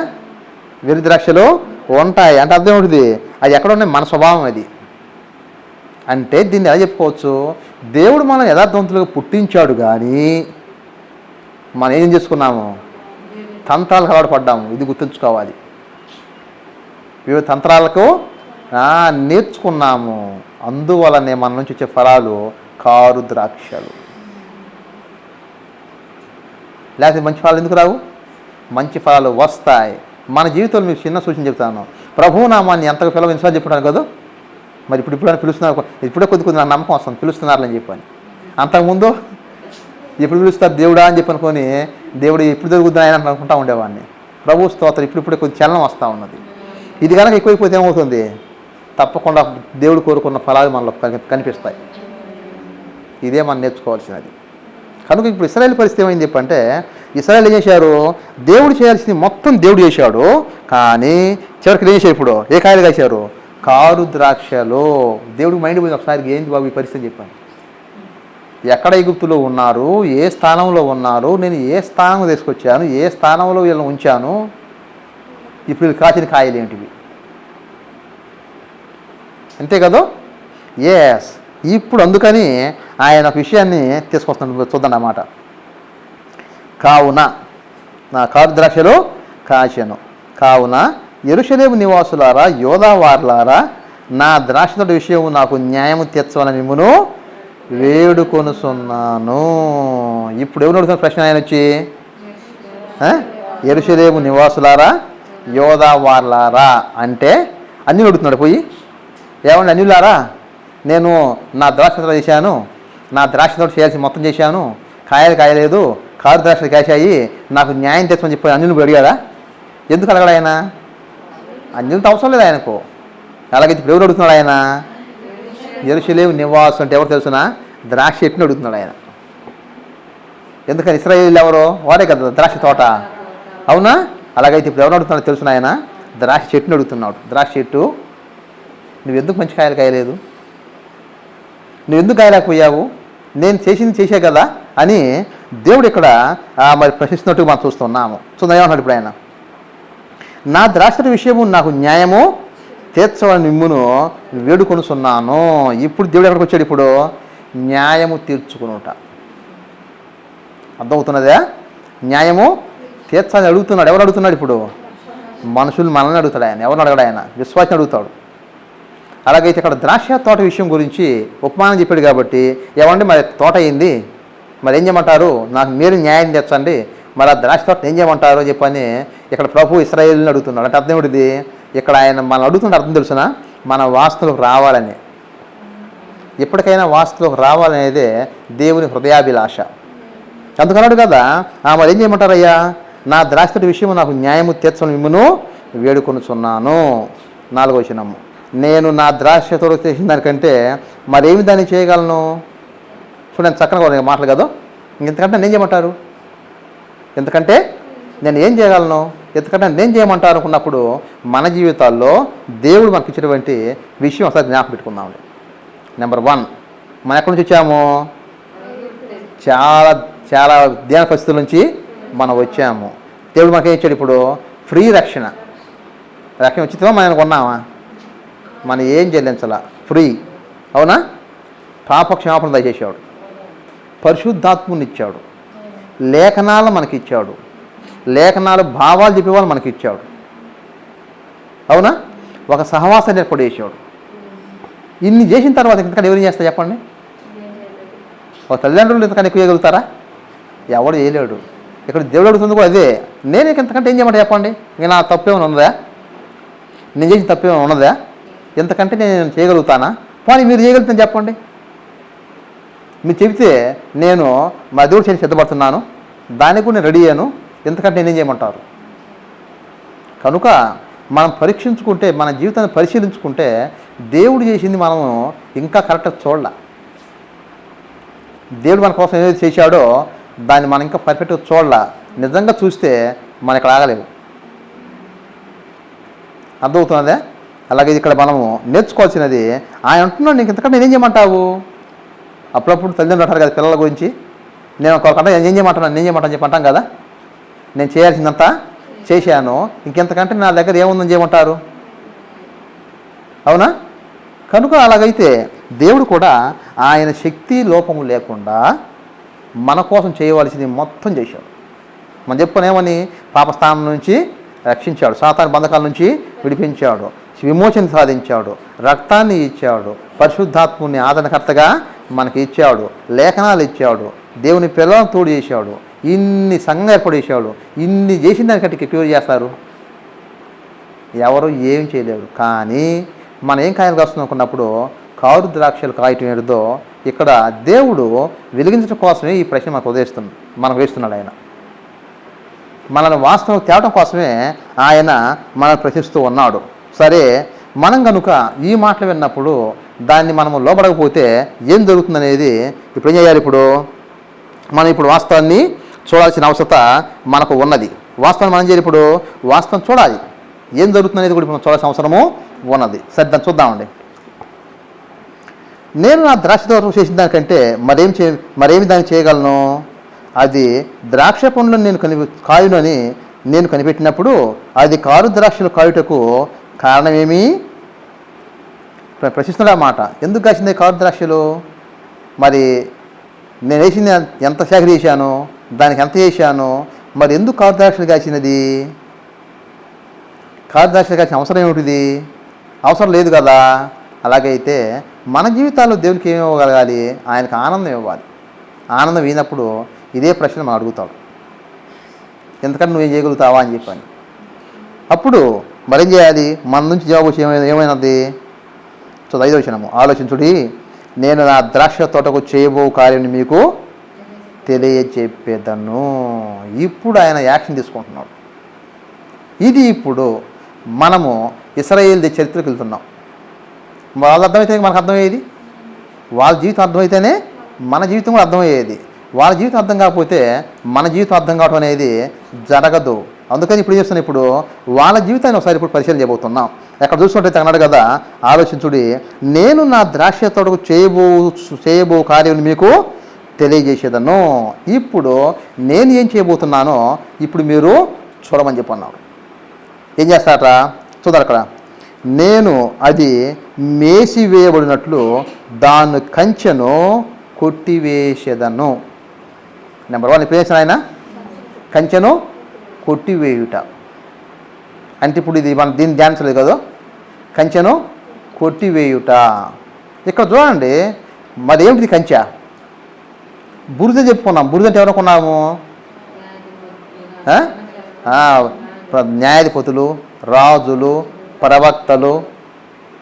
Speaker 2: వెర్రి ద్రాక్షలు ఉంటాయి అంటే అర్థం ఉంటుంది, అది ఎక్కడ ఉన్నాయి? మన స్వభావం అది. అంటే దీన్ని ఎలా చెప్పుకోవచ్చు? దేవుడు మనం యథార్థవంతులుగా పుట్టించాడు, కానీ మనం ఏం చేసుకున్నాము? తంత్రాలకు అలవాటు పడ్డాము. ఇది గుర్తుంచుకోవాలి. వివిధ తంత్రాలకు నేర్చుకున్నాము. అందువలనే మన నుంచి వచ్చే ఫలాలు కారు ద్రాక్షలు. లేకపోతే మంచి ఫలాలు ఎందుకు రావు? మంచి ఫలాలు వస్తాయి. మన జీవితంలో మీకు చిన్న సూచన చెప్తాను. ప్రభువు నామాన్ని ఎంతగా పిలవ ఎన్నిసార్లు చెప్పుంటాను కదా. మరి ఇప్పుడు పిలుస్తున్నారు, ఇప్పుడే కొద్ది నాకు నమ్మకం వస్తుంది పిలుస్తున్నారని చెప్పని. అంతకుముందు ఎప్పుడు పిలుస్తారు దేవుడా అని చెప్పి అనుకొని దేవుడు ఎప్పుడు దొరుకుతుంది ఆయన అనుకుంటా ఉండేవాడిని. ప్రభు స్తోత్రం ఇప్పుడిప్పుడే కొద్ది చలనం వస్తూ ఉన్నది. ఇది కనుక ఎక్కువైపోతే ఏమవుతుంది? తప్పకుండా దేవుడు కోరుకున్న ఫలాలు మనలో కనిపిస్తాయి. ఇదే మనం నేర్చుకోవాల్సినది. కనుక ఇప్పుడు ఇశ్రాయేలు పరిస్థితి ఏమైంది చెప్పంటే, ఇశ్రాయేలు ఏం చేశారు? దేవుడు చేయాల్సింది మొత్తం దేవుడు చేశాడు, కానీ చివరికి ఏం చేశారు? ఇప్పుడు ఏ కాయలు కాశారు? కారు ద్రాక్షలు. దేవుడికి మైండ్ పోయింది ఒకసారి, ఏంటి బాబు ఈ పరిస్థితి చెప్పాను. ఎక్కడ ఐగుప్తులో ఉన్నారు, ఏ స్థానంలో ఉన్నారు, నేను ఏ స్థానంలో తీసుకొచ్చాను, ఏ స్థానంలో వీళ్ళని ఉంచాను, ఇప్పుడు వీళ్ళు కాచిన కాయలు ఏంటివి? అంతే కదా. ఎస్, ఇప్పుడు అందుకని ఆయన ఒక విషయాన్ని తీసుకొస్తున్నాడు, చూద్దాం అన్నమాట. కావున నా కారు ద్రాక్షలు కాచెను, కావున యెరూషలేము నివాసులారా, యోధావారులారా, నా ద్రాక్షతోటి విషయం నాకు న్యాయము తీర్చవలని మిమ్మును వేడుకొనుచున్నాను. ఇప్పుడు ఎవరు అడుగుతున్న ప్రశ్న ఆయన వచ్చి? యెరూషలేము నివాసులారా, యోధావారులారా అంటే అన్నీ అడుగుతున్నాడు పోయి. ఏమండి అన్యులారా, నేను నా ద్రాక్షతో చేశాను, నా ద్రాక్షతో చేయాల్సి మొత్తం చేశాను, కాయలు కాయలేదు, కారు ద్రాక్షలు కాశాయి, నాకు న్యాయం తెచ్చమని చెప్పి అన్యులు అడిగారా? ఎందుకు అడగడు ఆయన? అన్యులతో అవసరం లేదు ఆయనకు. అలాగైతే ఇప్పుడు ఎవరు అడుగుతున్నాడు ఆయన? యెరూషలేము నివాసు అంటే ఎవరు తెలుసునా? ద్రాక్ష చెట్టుని అడుగుతున్నాడు ఆయన. ఎందుకని ఇశ్రాయేలు ఎవరు? వారే కదా ద్రాక్ష తోట, అవునా? అలాగైతే ఇప్పుడు ఎవరు అడుగుతున్నాడు తెలుసునా? ఆయన ద్రాక్ష చెట్టుని అడుగుతున్నాడు. ద్రాక్ష చెట్టు, నువ్వెందుకు మంచి కాయలు కాయలేదు, నువ్వెందుకు కాయలేకపోయావు, నేను చేసింది చేసే కదా అని దేవుడు ఇక్కడ మరి ప్రశ్నిస్తున్నట్టు మనం చూస్తున్నాము. చూద్దాం ఏమన్నాడు ఇప్పుడు ఆయన? నా ద్రాక్ష విషయము నాకు న్యాయము తీర్చవని మిమ్మును వేడుకొనుచున్నాను. ఇప్పుడు దేవుడు ఎక్కడికి వచ్చాడు? ఇప్పుడు న్యాయము తీర్చుకునుట. అర్థమవుతున్నదా? న్యాయము తీర్చాలని అడుగుతున్నాడు. ఎవరు అడుగుతున్నాడు ఇప్పుడు? మనుషులు మనల్ని అడుగుతాడు ఆయన. ఎవరిని అడగడు ఆయన? విశ్వాసం అడుగుతాడు. అలాగైతే ఇక్కడ ద్రాక్ష తోట విషయం గురించి ఉపమానం చెప్పాడు కాబట్టి, ఏమండి మరి తోట అయింది, మరి ఏం చేయమంటారు, నాకు మీరు న్యాయం తెచ్చండి, మరి ఆ ద్రాక్ష తోట ఏం చేయమంటారు అని చెప్పని ఇక్కడ ప్రభు ఇశ్రాయేలుని అడుగుతున్నాడు. అంటే అర్థం ఏమిటిది? ఇక్కడ ఆయన మనం అడుగుతుంటే అర్థం తెలుసునా, మన వాస్తులకు రావాలని. ఎప్పటికైనా వాస్తులకు రావాలనేదే దేవుని హృదయాభిలాష. అందుకన్నాడు కదా, మరి ఏం చేయమంటారయ్యా, నా ద్రాక్ష తోట విషయం నాకు న్యాయము తీర్చని మిమ్మును వేడుకొనుచున్నాను. 4వ వచనము, నేను నా ద్రాక్ష తోట చేసిన దానికంటే మరేమి దాన్ని చేయగలను. చూడండి చక్కగా మాటలు కదా. ఇంతకంటే నేను చేయమంటారు, ఎందుకంటే నేను ఏం చేయగలను, ఎందుకంటే నేను చేయమంటారు అనుకున్నప్పుడు మన జీవితాల్లో దేవుడు మనకి ఇచ్చినటువంటి విషయం ఒకసారి జ్ఞాపకం పెట్టుకుందాం. నెంబర్ 1, మనం ఎక్కడి నుంచి వచ్చాము? చాలా చాలా ధ్యాన పరిస్థితుల నుంచి మనం వచ్చాము. దేవుడు మనకేం ఇచ్చాడు? ఇప్పుడు ఫ్రీ రక్షణ. రక్షణ ఉచితమా, మనం కొన్నామా? మనం ఏం చెల్లించాల, ఫ్రీ. అవునా? పాప క్షమాపణ దయచేసాడు, పరిశుద్ధాత్ముని ఇచ్చాడు, లేఖనాలు మనకి ఇచ్చాడు, లేఖనాలు భావాలు చెప్పేవాళ్ళు మనకి ఇచ్చాడు. అవునా? ఒక సహవాసాన్ని ఏర్పాటు చేసాడు. ఇన్ని చేసిన తర్వాత ఇంతకన్నా ఎవరు చేస్తారు చెప్పండి? ఒక తల్లిదండ్రులు ఇంతకన్నా ఎక్కువ చేయగలుగుతారా? ఎవడు చేయలేడు. ఇక్కడ దేవుడు అడుగుతుంది కూడా అదే, నేను ఇంతకంటే ఏం చేయమంటే చెప్పండి? ఇంకా నా తప్పేమైనా ఉన్నదా? నేను చేసిన తప్పేమైనా ఉన్నదా? ఎంతకంటే నేను చేయగలుగుతానా? పోనీ మీరు చేయగలుగుతాను చెప్పండి. మీరు చెబితే నేను మా దేవుడు చేసి సిద్ధపడుతున్నాను, దానికి కూడా నేను రెడీ అయ్యాను, ఎంతకంటే నేనేం చేయమంటారు? కనుక మనం పరీక్షించుకుంటే, మన జీవితాన్ని పరిశీలించుకుంటే దేవుడు చేసింది మనము ఇంకా కరెక్ట్గా చూడాల. దేవుడు మన కోసం ఏదైతే చేశాడో దాన్ని మనం ఇంకా పర్ఫెక్ట్గా చూడాల. నిజంగా చూస్తే మనం ఇక్కడ ఆగలేము. అర్థమవుతున్నదే? అలాగే ఇక్కడ మనము నేర్చుకోవాల్సినది, ఆయన అంటున్నాడు నీకు ఇంతకంటే నేనేం చేయమంటావు? అప్పుడప్పుడు తల్లిదండ్రులు అంటారు కదా పిల్లల గురించి, నేను ఒకకంటే ఏం చేయమంటాను, నేను చేయమంటాను చెప్పి అంటాం కదా. నేను చేయాల్సిందంతా చేశాను, ఇంకెంతకంటే నా దగ్గర ఏముందని చేయమంటారు? అవునా? కనుక అలాగైతే దేవుడు కూడా ఆయన శక్తి లోపము లేకుండా మన కోసం చేయవలసింది మొత్తం చేశాడు. మనం చెప్పుకునేమని పాపస్థానం నుంచి రక్షించాడు, సాతాను బంధకాల నుంచి విడిపించాడు, విమోచన సాధించాడు, రక్తాన్ని ఇచ్చాడు, పరిశుద్ధాత్ముని ఆదరణకర్తగా మనకి ఇచ్చాడు, లేఖనాలు ఇచ్చాడు, దేవుని పిల్లలను తోడు చేశాడు, ఇన్ని సంఘం ఏర్పాటు చేశాడు. ఇన్ని చేసిన దానికంటే ఎక్కువ చేస్తారు ఎవరు? ఏం చేయలేరు. కానీ మనం ఏం కాయలు కాస్తున్నాం అనుకున్నప్పుడు కారు ద్రాక్షలు కాయటం ఏడుదో ఇక్కడ దేవుడు వెలిగించడం కోసమే ఈ ప్రశ్న మనకు వేస్తున్నాడు. ఆయన మనల్ని వాస్తవం తేవడం కోసమే ఆయన మనం ప్రశ్నిస్తూ ఉన్నాడు. సరే, మనం కనుక ఈ మాటలు విన్నప్పుడు దాన్ని మనము లోబడకపోతే ఏం జరుగుతుందనేది ఇప్పుడు ఏం చేయాలి? మనం ఇప్పుడు వాస్తవాన్ని చూడాల్సిన అవసరత మనకు ఉన్నది. వాస్తవాన్ని మనం చేయాలి, ఇప్పుడు వాస్తవం చూడాలి, ఏం జరుగుతుందనేది కూడా మనం చూడాల్సిన అవసరము ఉన్నది. సరే, దాన్ని చూద్దామండి. నేను నా ద్రాక్ష తోట చేసిన దానికంటే మరేమి దాన్ని చేయగలను? అది ద్రాక్ష పండ్లను కాయునని నేను కనిపెట్టినప్పుడు అది కారు ద్రాక్షలు కాయుటకు కారణమేమి? ప్రశ్నిస్తున్నాడు మాట. ఎందుకు కాసింది కారు ద్రాక్షలు? మరి నేను వేసింది ఎంత సేకరి చేశాను, దానికి ఎంత చేశాను, మరి ఎందుకు కారు ద్రాక్షలు కాసినది? కారు ద్రాక్షలు కాసిన అవసరం ఏమిటిది? అవసరం లేదు కదా. అలాగైతే మన జీవితాల్లో దేవునికి ఏమి ఇవ్వగలగాలి? ఆయనకు ఆనందం ఇవ్వాలి. ఆనందం అయినప్పుడు ఇదే ప్రశ్న మనం అడుగుతాడు, ఎందుకంటే నువ్వేం చేయగలుగుతావా అని చెప్పని. అప్పుడు మరేం చేయాలి? మన నుంచి జవాబు ఏమైనది? 5వ వచనము, ఆలోచించుడి, నేను నా ద్రాక్ష తోటకు చేయబో కార్యం మీకు తెలియచెప్పేదను. ఇప్పుడు ఆయన యాక్షన్ తీసుకుంటున్నాడు. ఇది ఇప్పుడు మనము ఇశ్రాయేలు చరిత్రకు వెళ్తున్నాం. వాళ్ళు అర్థమైతే మనకు అర్థమయ్యేది, వాళ్ళ జీవితం అర్థమైతేనే మన జీవితం కూడా అర్థమయ్యేది. వాళ్ళ జీవితం అర్థం కాకపోతే మన జీవితం అర్థం కావడం అనేది జరగదు. అందుకని ఇప్పుడు ఏం చేస్తున్నాం? ఇప్పుడు వాళ్ళ జీవితాన్ని ఒకసారి ఇప్పుడు పరిశీలన చేయబోతున్నాం. ఎక్కడ చూసుకుంటే అన్నాడు కదా, ఆలోచించుడి, నేను నా ద్రాక్ష తోటకు చేయబో కార్యం మీకు తెలియజేసేదను. ఇప్పుడు నేను ఏం చేయబోతున్నానో ఇప్పుడు మీరు చూడమని చెప్పన్నాడు. ఏం చేస్తారట చూద్దారు అక్కడ. నేను అది మేసివేయబడినట్లు దాని కంచెను కొట్టివేసేదను. నెంబర్ 1 ఇప్పుడు వేసిన ఆయన కంచెను కొట్టివేయుట. అంటే ఇప్పుడు ఇది మనం దీన్ని ధ్యానించలేదు కదా, కంచెను కొట్టివేయుట. ఇక్కడ చూడండి, మరి ఏమిటిది కంచె? బురద చెప్పుకున్నాం. బురద అంటే ఎవరనుకున్నాము? న్యాయాధిపతులు, రాజులు, ప్రవక్తలు,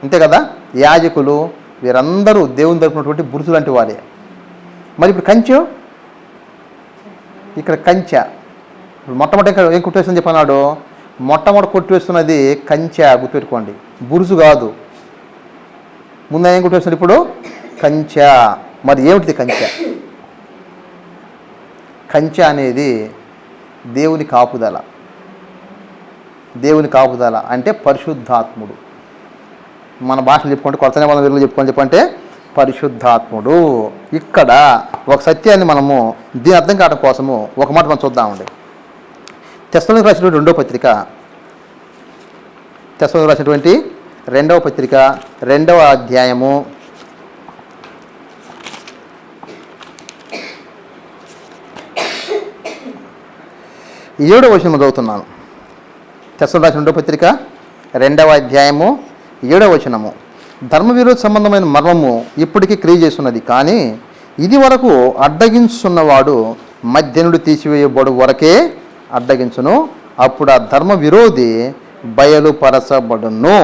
Speaker 2: అంతే కదా, యాజకులు, వీరందరూ దేవుని తరపునటువంటి బురుజులు అంటే వారే. మరి ఇప్పుడు కంచె, ఇక్కడ కంచె ఇప్పుడు మొట్టమొదటి ఏం కొట్టివేస్తుందని చెప్పన్నాడు? మొట్టమొదటి కొట్టివేస్తున్నది కంచె, గుర్తుపెట్టుకోండి, బురుజు కాదు. ముందు ఏం కొట్టివేస్తుంది? ఇప్పుడు కంచె. మరి ఏమిటిది కంచె? కంచె అనేది దేవుని కాపుదల. దేవుని కాపుదల అంటే పరిశుద్ధాత్ముడు. మన భాషలు చెప్పుకుంటే, కొత్తనే మన వీళ్ళు చెప్పంటే పరిశుద్ధాత్ముడు. ఇక్కడ ఒక సత్యాన్ని మనము దీని అర్థం కావడం కోసము ఒక మాట మనం చూద్దామండి. తెస్సలోనికీయులకు రాసినటువంటి 2వ పత్రిక, తెస్సలోనికీయులకు రాసినటువంటి 2వ పత్రిక 2వ అధ్యాయము 7వ వచనం చదువుతున్నాను. తెస్సలోనికీయులకు రాసిన 2వ పత్రిక 2వ అధ్యాయము 7వ వచనము. ధర్మవిరోధ సంబంధమైన మర్మము ఇప్పటికీ క్రియ చేస్తున్నది, కానీ ఇది వరకు అడ్డగించున్నవాడు మధ్యనుడు తీసివేయబడు వరకే అడ్డగించును. అప్పుడు ఆ ధర్మ విరోధి బయలుపరచబడును.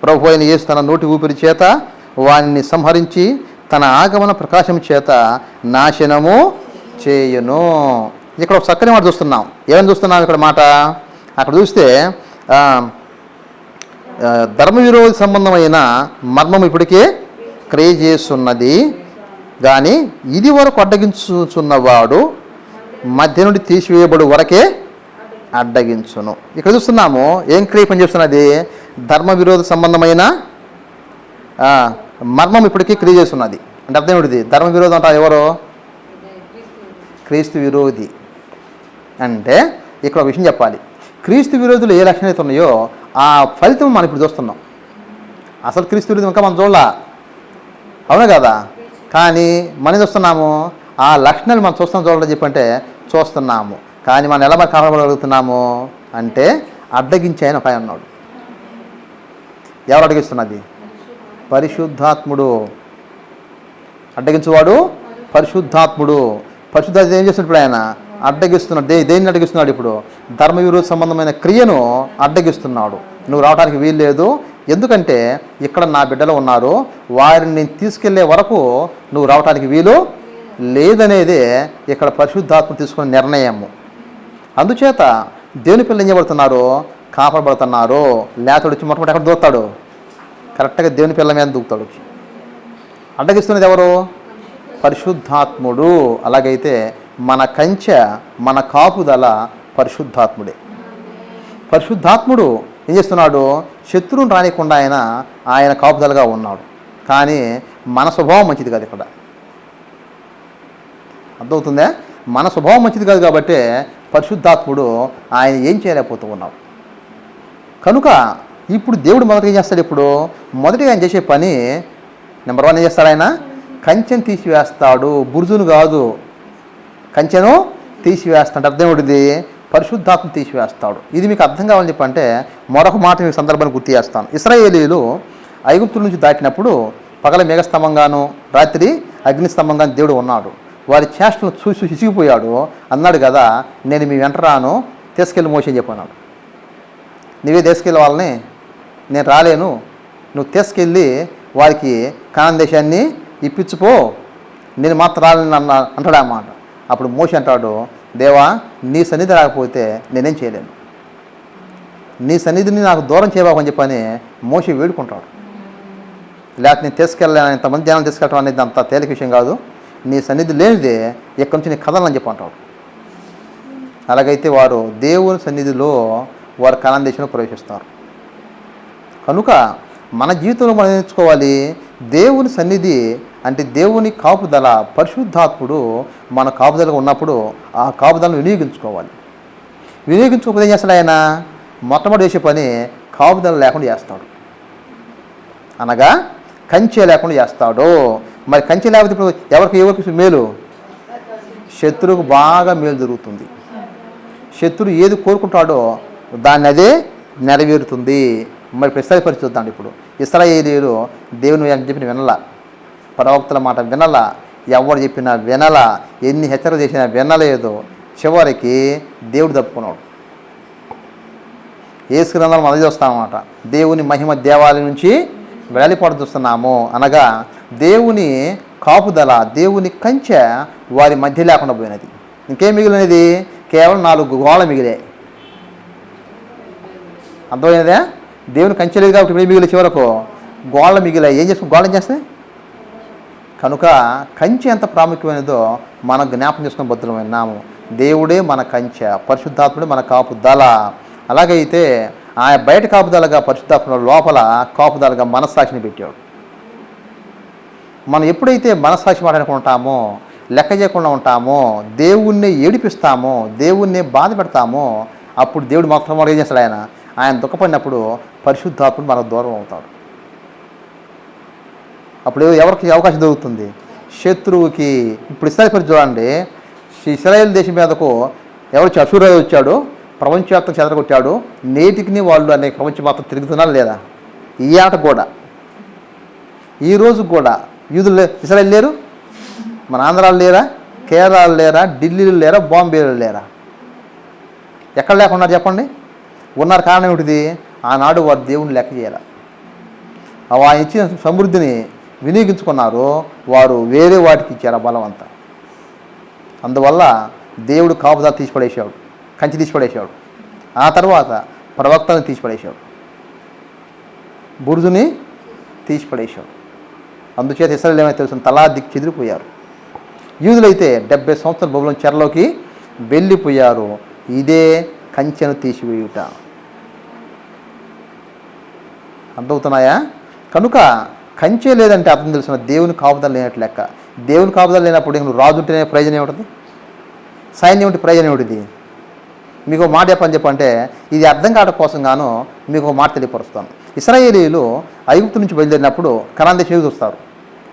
Speaker 2: ప్రభు అయిన యేసు తన నోటి ఊపిరి చేత వానిని సంహరించి తన ఆగమన ప్రకాశం చేత నాశనము చేయును. ఇక్కడ ఒక చక్కని మాట చూస్తున్నాం. ఏమని చూస్తున్నాం ఇక్కడ మాట? అక్కడ చూస్తే ధర్మవిరోధి సంబంధమైన మర్మం ఇప్పటికే క్రియ చేస్తున్నది, కానీ ఇది వరకు అడ్డగించుచున్నవాడు మధ్య నుండి తీసివేయబడు వరకే అడ్డగించును. ఇక్కడ చూస్తున్నాము ఏం క్రియ పని చేస్తున్నది? ధర్మ విరోధ సంబంధమైన మర్మం ఇప్పటికీ క్రియ చేస్తున్నది. అంటే అర్థం ఏమిటిది? ధర్మ విరోధం అంటారు ఎవరు? క్రీస్తు విరోధి. అంటే ఇక్కడ ఒక విషయం చెప్పాలి. క్రీస్తు విరోధులు ఏ లక్షణాలు అయితే ఉన్నాయో ఆ ఫలితం మనం ఇప్పుడు చూస్తున్నాం. అసలు క్రీస్తు విరోధం ఇంకా మనం చూడాల, అవునా కదా? కానీ మనం చూస్తున్నాము ఆ లక్షణాలు మనం చూడాలని చెప్పంటే చూస్తున్నాము. కానీ మనం ఎలా మరి కాపాడగలుగుతున్నాము అంటే అడ్డగించి ఆయన ఒక ఆయన ఉన్నాడు. ఎవరు అడ్డగిస్తున్నది? పరిశుద్ధాత్ముడు. అడ్డగించేవాడు పరిశుద్ధాత్ముడు. పరిశుద్ధాత్మ ఏం చేస్తున్నాడు? ఇప్పుడు ఆయన అడ్డగిస్తున్నాడు. దేన్ని అడ్డగిస్తున్నాడు? ఇప్పుడు ధర్మవిరోధ సంబంధమైన క్రియను అడ్డగిస్తున్నాడు. నువ్వు రావడానికి వీలు లేదు, ఎందుకంటే ఇక్కడ నా బిడ్డలు ఉన్నారు, వారిని నేను తీసుకెళ్లే వరకు నువ్వు రావడానికి వీలు లేదనేదే ఇక్కడ పరిశుద్ధాత్మ తీసుకున్న నిర్ణయము. అందుచేత దేవుని పిల్లలు ఏం చేయబడుతున్నారు? కాపాడబడుతున్నారు. లేతడు వచ్చి మొట్టమొదటి ఎక్కడ దూకుతాడు? కరెక్ట్గా దేవుని పిల్లల మీద దూకుతాడు. అడ్డగిస్తున్నది ఎవరు? పరిశుద్ధాత్ముడు. అలాగైతే మన కంచె, మన కాపుదల పరిశుద్ధాత్ముడే. పరిశుద్ధాత్ముడు ఏం చేస్తున్నాడు? శత్రువుని రానికుండా ఆయన కాపుదలగా ఉన్నాడు. కానీ మన స్వభావం మంచిది కాదు. ఇక్కడ అర్థమవుతుందా? మన స్వభావం మంచిది కాదు కాబట్టి పరిశుద్ధాత్ముడు ఆయన ఏం చేయలేకపోతూ ఉన్నాడు. కనుక ఇప్పుడు దేవుడు మొదటిగా ఏం చేస్తాడు? ఇప్పుడు మొదటిగా ఆయన చేసే పని నెంబర్ 1 ఏం చేస్తాడు? ఆయన కంచెను తీసివేస్తాడు. బురుజును కాదు, కంచెను తీసివేస్తాడు. అర్థం ఏమిటిది? పరిశుద్ధాత్మ తీసివేస్తాడు. ఇది మీకు అర్థం కావాలని చెప్పంటే మరొక మాట మీకు సందర్భాన్ని గుర్తు చేస్తాను. ఇశ్రాయేలీయులు ఐగుప్తు నుంచి దాటినప్పుడు పగల మేఘస్తంభంగాను రాత్రి అగ్నిస్తంభంగాను దేవుడు ఉన్నాడు. వారి చేష్టలను చూసి విసిగిపోయాడు. అన్నాడు కదా, నేను మీ వెంట రాను, తీసుకెళ్ళి మోసే చెప్పన్నాడు. నువ్వే తీసుకెళ్ళి వాళ్ళని, నేను రాలేను, నువ్వు తీసుకెళ్ళి వారికి కానాన్ దేశాన్ని ఇప్పించుపో, నేను మాత్రం రాలేను అంటాడు అన్నమాట. అప్పుడు మోషే అంటాడు, దేవా నీ సన్నిధి రాకపోతే నేనేం చేయలేను, నీ సన్నిధిని నాకు దూరం చేయబాకని చెప్పని మోషే వేడుకుంటాడు. లేకపోతే నేను తీసుకెళ్ళాను, ఇంతమంది జనాలు తీసుకెళ్ళడం అనేది అంత తేలిక విషయం కాదు, నీ సన్నిధి లేనిదే ఎక్కడి నుంచి నీ కథలని చెప్పి అంటాడు. అలాగైతే వారు దేవుని సన్నిధిలో వారు కానాన్ దేశంలో ప్రవేశిస్తారు. కనుక మన జీవితంలో మనం నేర్చుకోవాలి, దేవుని సన్నిధి అంటే దేవుని కాపుదల, పరిశుద్ధాత్ముడు మన కాపుదలగా ఉన్నప్పుడు ఆ కాపుదలను వినియోగించుకోవాలి. వినియోగించుకోకపోతే ఏం చేస్తాడు? ఆయన మొట్టమొదటి చేసే పని కాపుదల లేకుండా చేస్తాడు, అనగా కంచె లేకుండా చేస్తాడు. మరి కంచె లేకపోతే ఇప్పుడు ఎవరికి మేలు? శత్రువుకు బాగా మేలు జరుగుతుంది. శత్రువు ఏది కోరుకుంటాడో దాన్ని అదే నెరవేరుతుంది. మరి ప్రస్తుత పరిస్థితి చూద్దాం. ఇప్పుడు ఇశ్రాయేలీయులు దేవుని చెప్పిన వినలా, ప్రవక్తల మాట వినలా, ఎవరు చెప్పినా వినలా, ఎన్ని హెచ్చరికలు చేసినా వినలేదు. చివరికి దేవుడు తప్పుకున్నాడు. యేసు గ్రంథాలు మనం చూస్తామన్నమాట. దేవుని మహిమ దేవాలయం నుంచి వెళ్ళిపోవడం చూస్తున్నాము. అనగా దేవుని కాపుదల, దేవుని కంచె వారి మధ్య లేకుండా పోయినది. ఇంకేం మిగిలినది? కేవలం 4 గోళ్ళ మిగిలాయి. అర్థమైనదే? దేవుని కంచె లేదు కాబట్టి ఇప్పుడు మిగిలి చివరకు గోళ్ళ మిగిలాయి. ఏం చేస్తాం? గోళ్ళ ఏం చేస్తాయి? కనుక కంచె ఎంత ప్రాముఖ్యమైనదో మనం జ్ఞాపకం చేసుకుని భద్రమైనాము. దేవుడే మన కంచె, పరిశుద్ధాత్ముడే మన కాపుదల. అలాగైతే ఆయన బయట కాపుదలగా పరిశుద్ధాత్మ లోపల కాపుదలగా మనస్సాక్షిని పెట్టాడు. మనం ఎప్పుడైతే మనస్సాక్షి మాట్లాడుకుంటామో, లెక్క చేయకుండా ఉంటామో, దేవుణ్ణి ఏడిపిస్తామో, దేవుణ్ణి బాధ పెడతామో, అప్పుడు దేవుడు మొత్తం ఏం చేస్తాడు? ఆయన దుఃఖపడినప్పుడు పరిశుద్ధాత్ముడు మనకు దూరం అవుతాడు. అప్పుడు ఎవరికి అవకాశం దొరుకుతుంది? శత్రువుకి. ఇప్పుడు ఇశ్రాయేలు చూడండి, ఇశ్రాయేలు దేశం మీదకు ఎవరు? అశూరు వచ్చాడు, ప్రపంచవ్యాప్తం చెదరగొట్టాడు. నేటికి వాళ్ళు అనేక ప్రపంచం మొత్తం తిరుగుతున్నారు లేదా? ఈ ఆట కూడా, ఈరోజు కూడా యూదులు ఇశ్రాయేలు లేరు? మన ఆంధ్రాలు లేరా? కేరళలు లేరా? ఢిల్లీలు లేరా? బాంబేలు లేరా? ఎక్కడ లేకున్నారు చెప్పండి? ఉన్నారు. కారణం ఏమిటిది? ఆనాడు వారు దేవుని లెక్క చేయాలి. ఆయన ఇచ్చిన సమృద్ధిని వినియోగించుకున్నారు, వారు వేరే వాటికి ఇచ్చారు ఆ బలం అంతా. అందువల్ల దేవుడు కాపుదల తీసిపడేశాడు, కంచి తీసిపడేశాడు. ఆ తర్వాత ప్రవక్తను తీసిపడేశాడు, బురుజుని తీసిపడేశాడు. అందుచేత ఇశ్రాయేలు ఏమైనా తెలుసు, తలా దిక్కు చెదిరిపోయారు. యూదులైతే 70 సంవత్సరాల బబులోను చెరలోకి వెళ్ళిపోయారు. ఇదే కంచెను తీసివేయుట. అర్థమవుతున్నాయా? కనుక కంచె లేదంటే అర్థం తెలిసిన దేవుని కాపుదల లేనట్టు లెక్క. దేవుని కాపుదల లేనప్పుడు నువ్వు రాజు ఉంటేనే ప్రయోజనం ఏమిటది? సైన్యం ఉంటే ప్రయోజనం ఏమిటిది? మీకు మాట చెప్పంటే ఇది అర్థం కావడం కోసం గాను మీకు ఒక మాట తెలియపరుస్తాను. ఇశ్రాయేలీయులు ఐగుప్తు నుంచి బయలుదేరినప్పుడు కనాన్ దేశం చూస్తారు,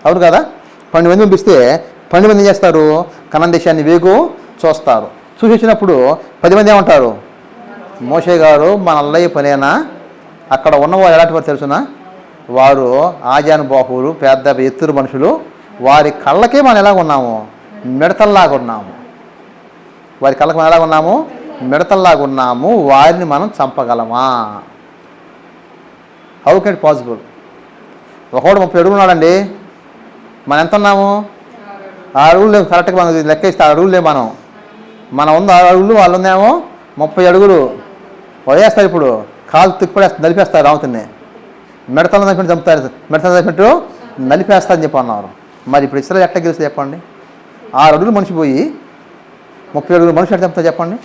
Speaker 2: అవును కదా? 12 మంది పంపిస్తే 12 మంది ఏం చేస్తారు? కనాన్ దేశాన్ని వేగు చూస్తారు. చూసి వచ్చినప్పుడు 10 మంది ఏమంటారు? మోషే గారు మన అల్లయ్య పనేనా? అక్కడ ఉన్నవారు ఎలాంటి వారు తెలుసునా? వారు ఆజానుబాహువులు, పెద్ద ఎత్తురు మనుషులు. వారి కళ్ళకే మనం ఎలాగ ఉన్నాము? మిడతల్లాగా ఉన్నాము. వారి కళ్ళకి మనం ఎలాగ ఉన్నాము? మిడతల్లాగా ఉన్నాము. వారిని మనం చంపగలమా? How can it possible? ఒకడు 30 అడుగులు ఉన్నాడండి, మనం ఎంత ఉన్నాము? 6 అడుగులు లేవు. కరెక్ట్గా మనం లెక్క ఇస్తే 6 అడుగులు లేవు. మనం ఉంది 6 అడుగులు, వాళ్ళు ఉందేమో 30 అడుగులు. వదిలేస్తారు. ఇప్పుడు కాలు తిప్పిపడేస్తారు, నలిపేస్తారు రావుతుంది. మిడతలు నలిపినట్టు చంపుతారు, మిడతలు నలిపినట్టు నలిపేస్తారని చెప్పి అన్నారు. మరి ఇప్పుడు ఇస్రాయేలు ఎట్లా గెలిస్తే చెప్పండి? 6 అడుగులు మనిషి పోయి 30 అడుగులు మనిషి ఎట్లా చంపుతారు చెప్పండి?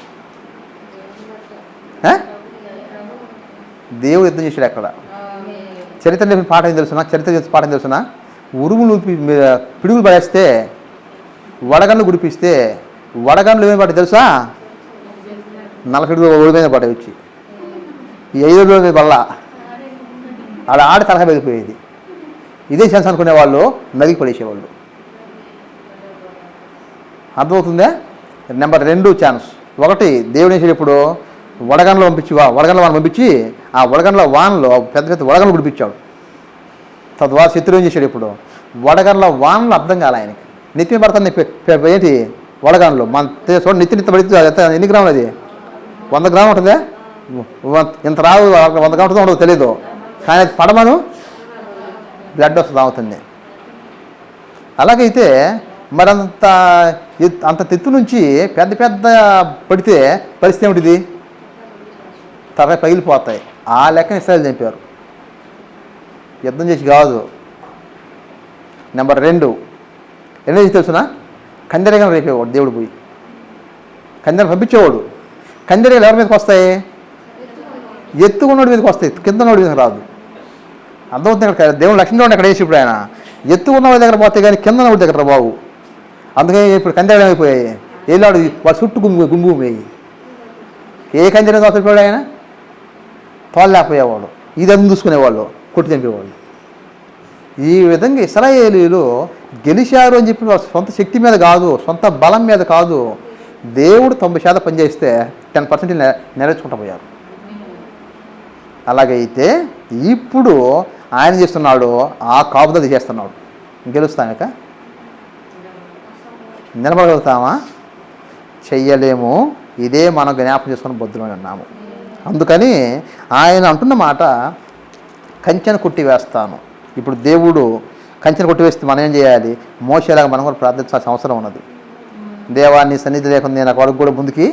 Speaker 2: దేవుడు యుద్ధం చేశాడు అక్కడ. చరిత్ర నేర్పిన పాఠం ఏం తెలుసునా? చరిత్ర పాఠం తెలుసునా? ఉరుములు పిడుగులు పడేస్తే, వడగన్లు గుడిపిస్తే, వడగన్లు ఏమైనా పడ్డాయి తెలుసా? 40 అడుగులు ఒడిపోయిన పడ్డాయి వచ్చి. ఈ 5 అడుగుల మీద బల్ల ఆడ తలహా వెళ్ళిపోయేది. ఇదే ఛాన్స్ అనుకునే వాళ్ళు నదికి పడేసేవాళ్ళు. అర్థమవుతుందా? Number 2 chance. ఒకటి, దేవుడు వేసాడు ఇప్పుడు వడగన్లో వడగన్ల వాన పంపించి ఆ వడగన్ల వానలో పెద్ద పెద్ద వడగన్లు గుడిపించాడు. తద్వారా శత్రువు ఏం చేశాడు? ఇప్పుడు వడగన్ల వానలు అర్థం కాలే ఆయనకి. నిత్యం పడుతుంది ఏంటి? వడగన్లు మన చూడండి, నిత్య పడితే ఎన్ని గ్రాములు? అది 100 గ్రాములు ఉంటుందా? ఇంత రావు, 100 గ్రాములు ఉండదు తెలీదు, కానీ అది పడమను బ్లడ్ వస్తుంది, అవుతుంది. అలాగైతే మరి అంత తెత్తు నుంచి పెద్ద పెద్ద పడితే పరిస్థితి ఏమిటిది? తర పగిలిపోతాయి. ఆ లెక్కన ఇశ్రాయేలు చంపారు, యుద్ధం చేసి కాదు. నెంబర్ 2 ఏం తెలుసునా? కందెరగా రేపేవాడు దేవుడు పోయి, కందెర పంపించేవాడు. కందెరగలు ఎవరి మీదకి వస్తాయి? ఎత్తుకున్నోడి మీదకి వస్తాయి, కింద నోడి మీదకి రాదు. అర్థమవుతుంది. ఇక్కడ దేవుడు లక్ష్మీ అక్కడ వేసి ఇప్పుడు ఆయన ఎత్తుకున్న దగ్గర పోతాయి కానీ కింద నోడి దగ్గర బాబు. అందుకని ఇప్పుడు కందెరలు అయిపోయాయి. ఏలాడు వాడు చుట్టూ గుంపు వేయి. ఏ కందెర తోలిపోయాడు ఆయన? తోలలేకపోయేవాడు. ఇది చూసుకునేవాళ్ళు, కొట్టి చంపేవాళ్ళు. ఈ విధంగా ఇశ్రాయేలీలు గెలిచారు అని చెప్పి వాళ్ళ సొంత శక్తి మీద కాదు, సొంత బలం మీద కాదు, దేవుడు 90% పనిచేస్తే 10% నెరవేర్చుకుంటూ పోయారు. అలాగైతే ఇప్పుడు ఆయన చేస్తున్నాడు, ఆ కాపుదల చేస్తున్నాడు. గెలుస్తానిక నిలబడగలుగుతామా? చెయ్యలేము. ఇదే మనం జ్ఞాపకం చేసుకుని బొద్దులో ఉన్నాము. అందుకని ఆయన అంటున్న మాట, కంచెను కొట్టి వేస్తాను. ఇప్పుడు దేవుడు కంచెను కొట్టి వేస్తే మనం ఏం చేయాలి? మోసేలాగా మనం కూడా ప్రార్థించాల్సిన అవసరం ఉన్నది. దేవా, నీ సన్నిధి లేకుండా నేను కొడుకు కూడా ముందుకి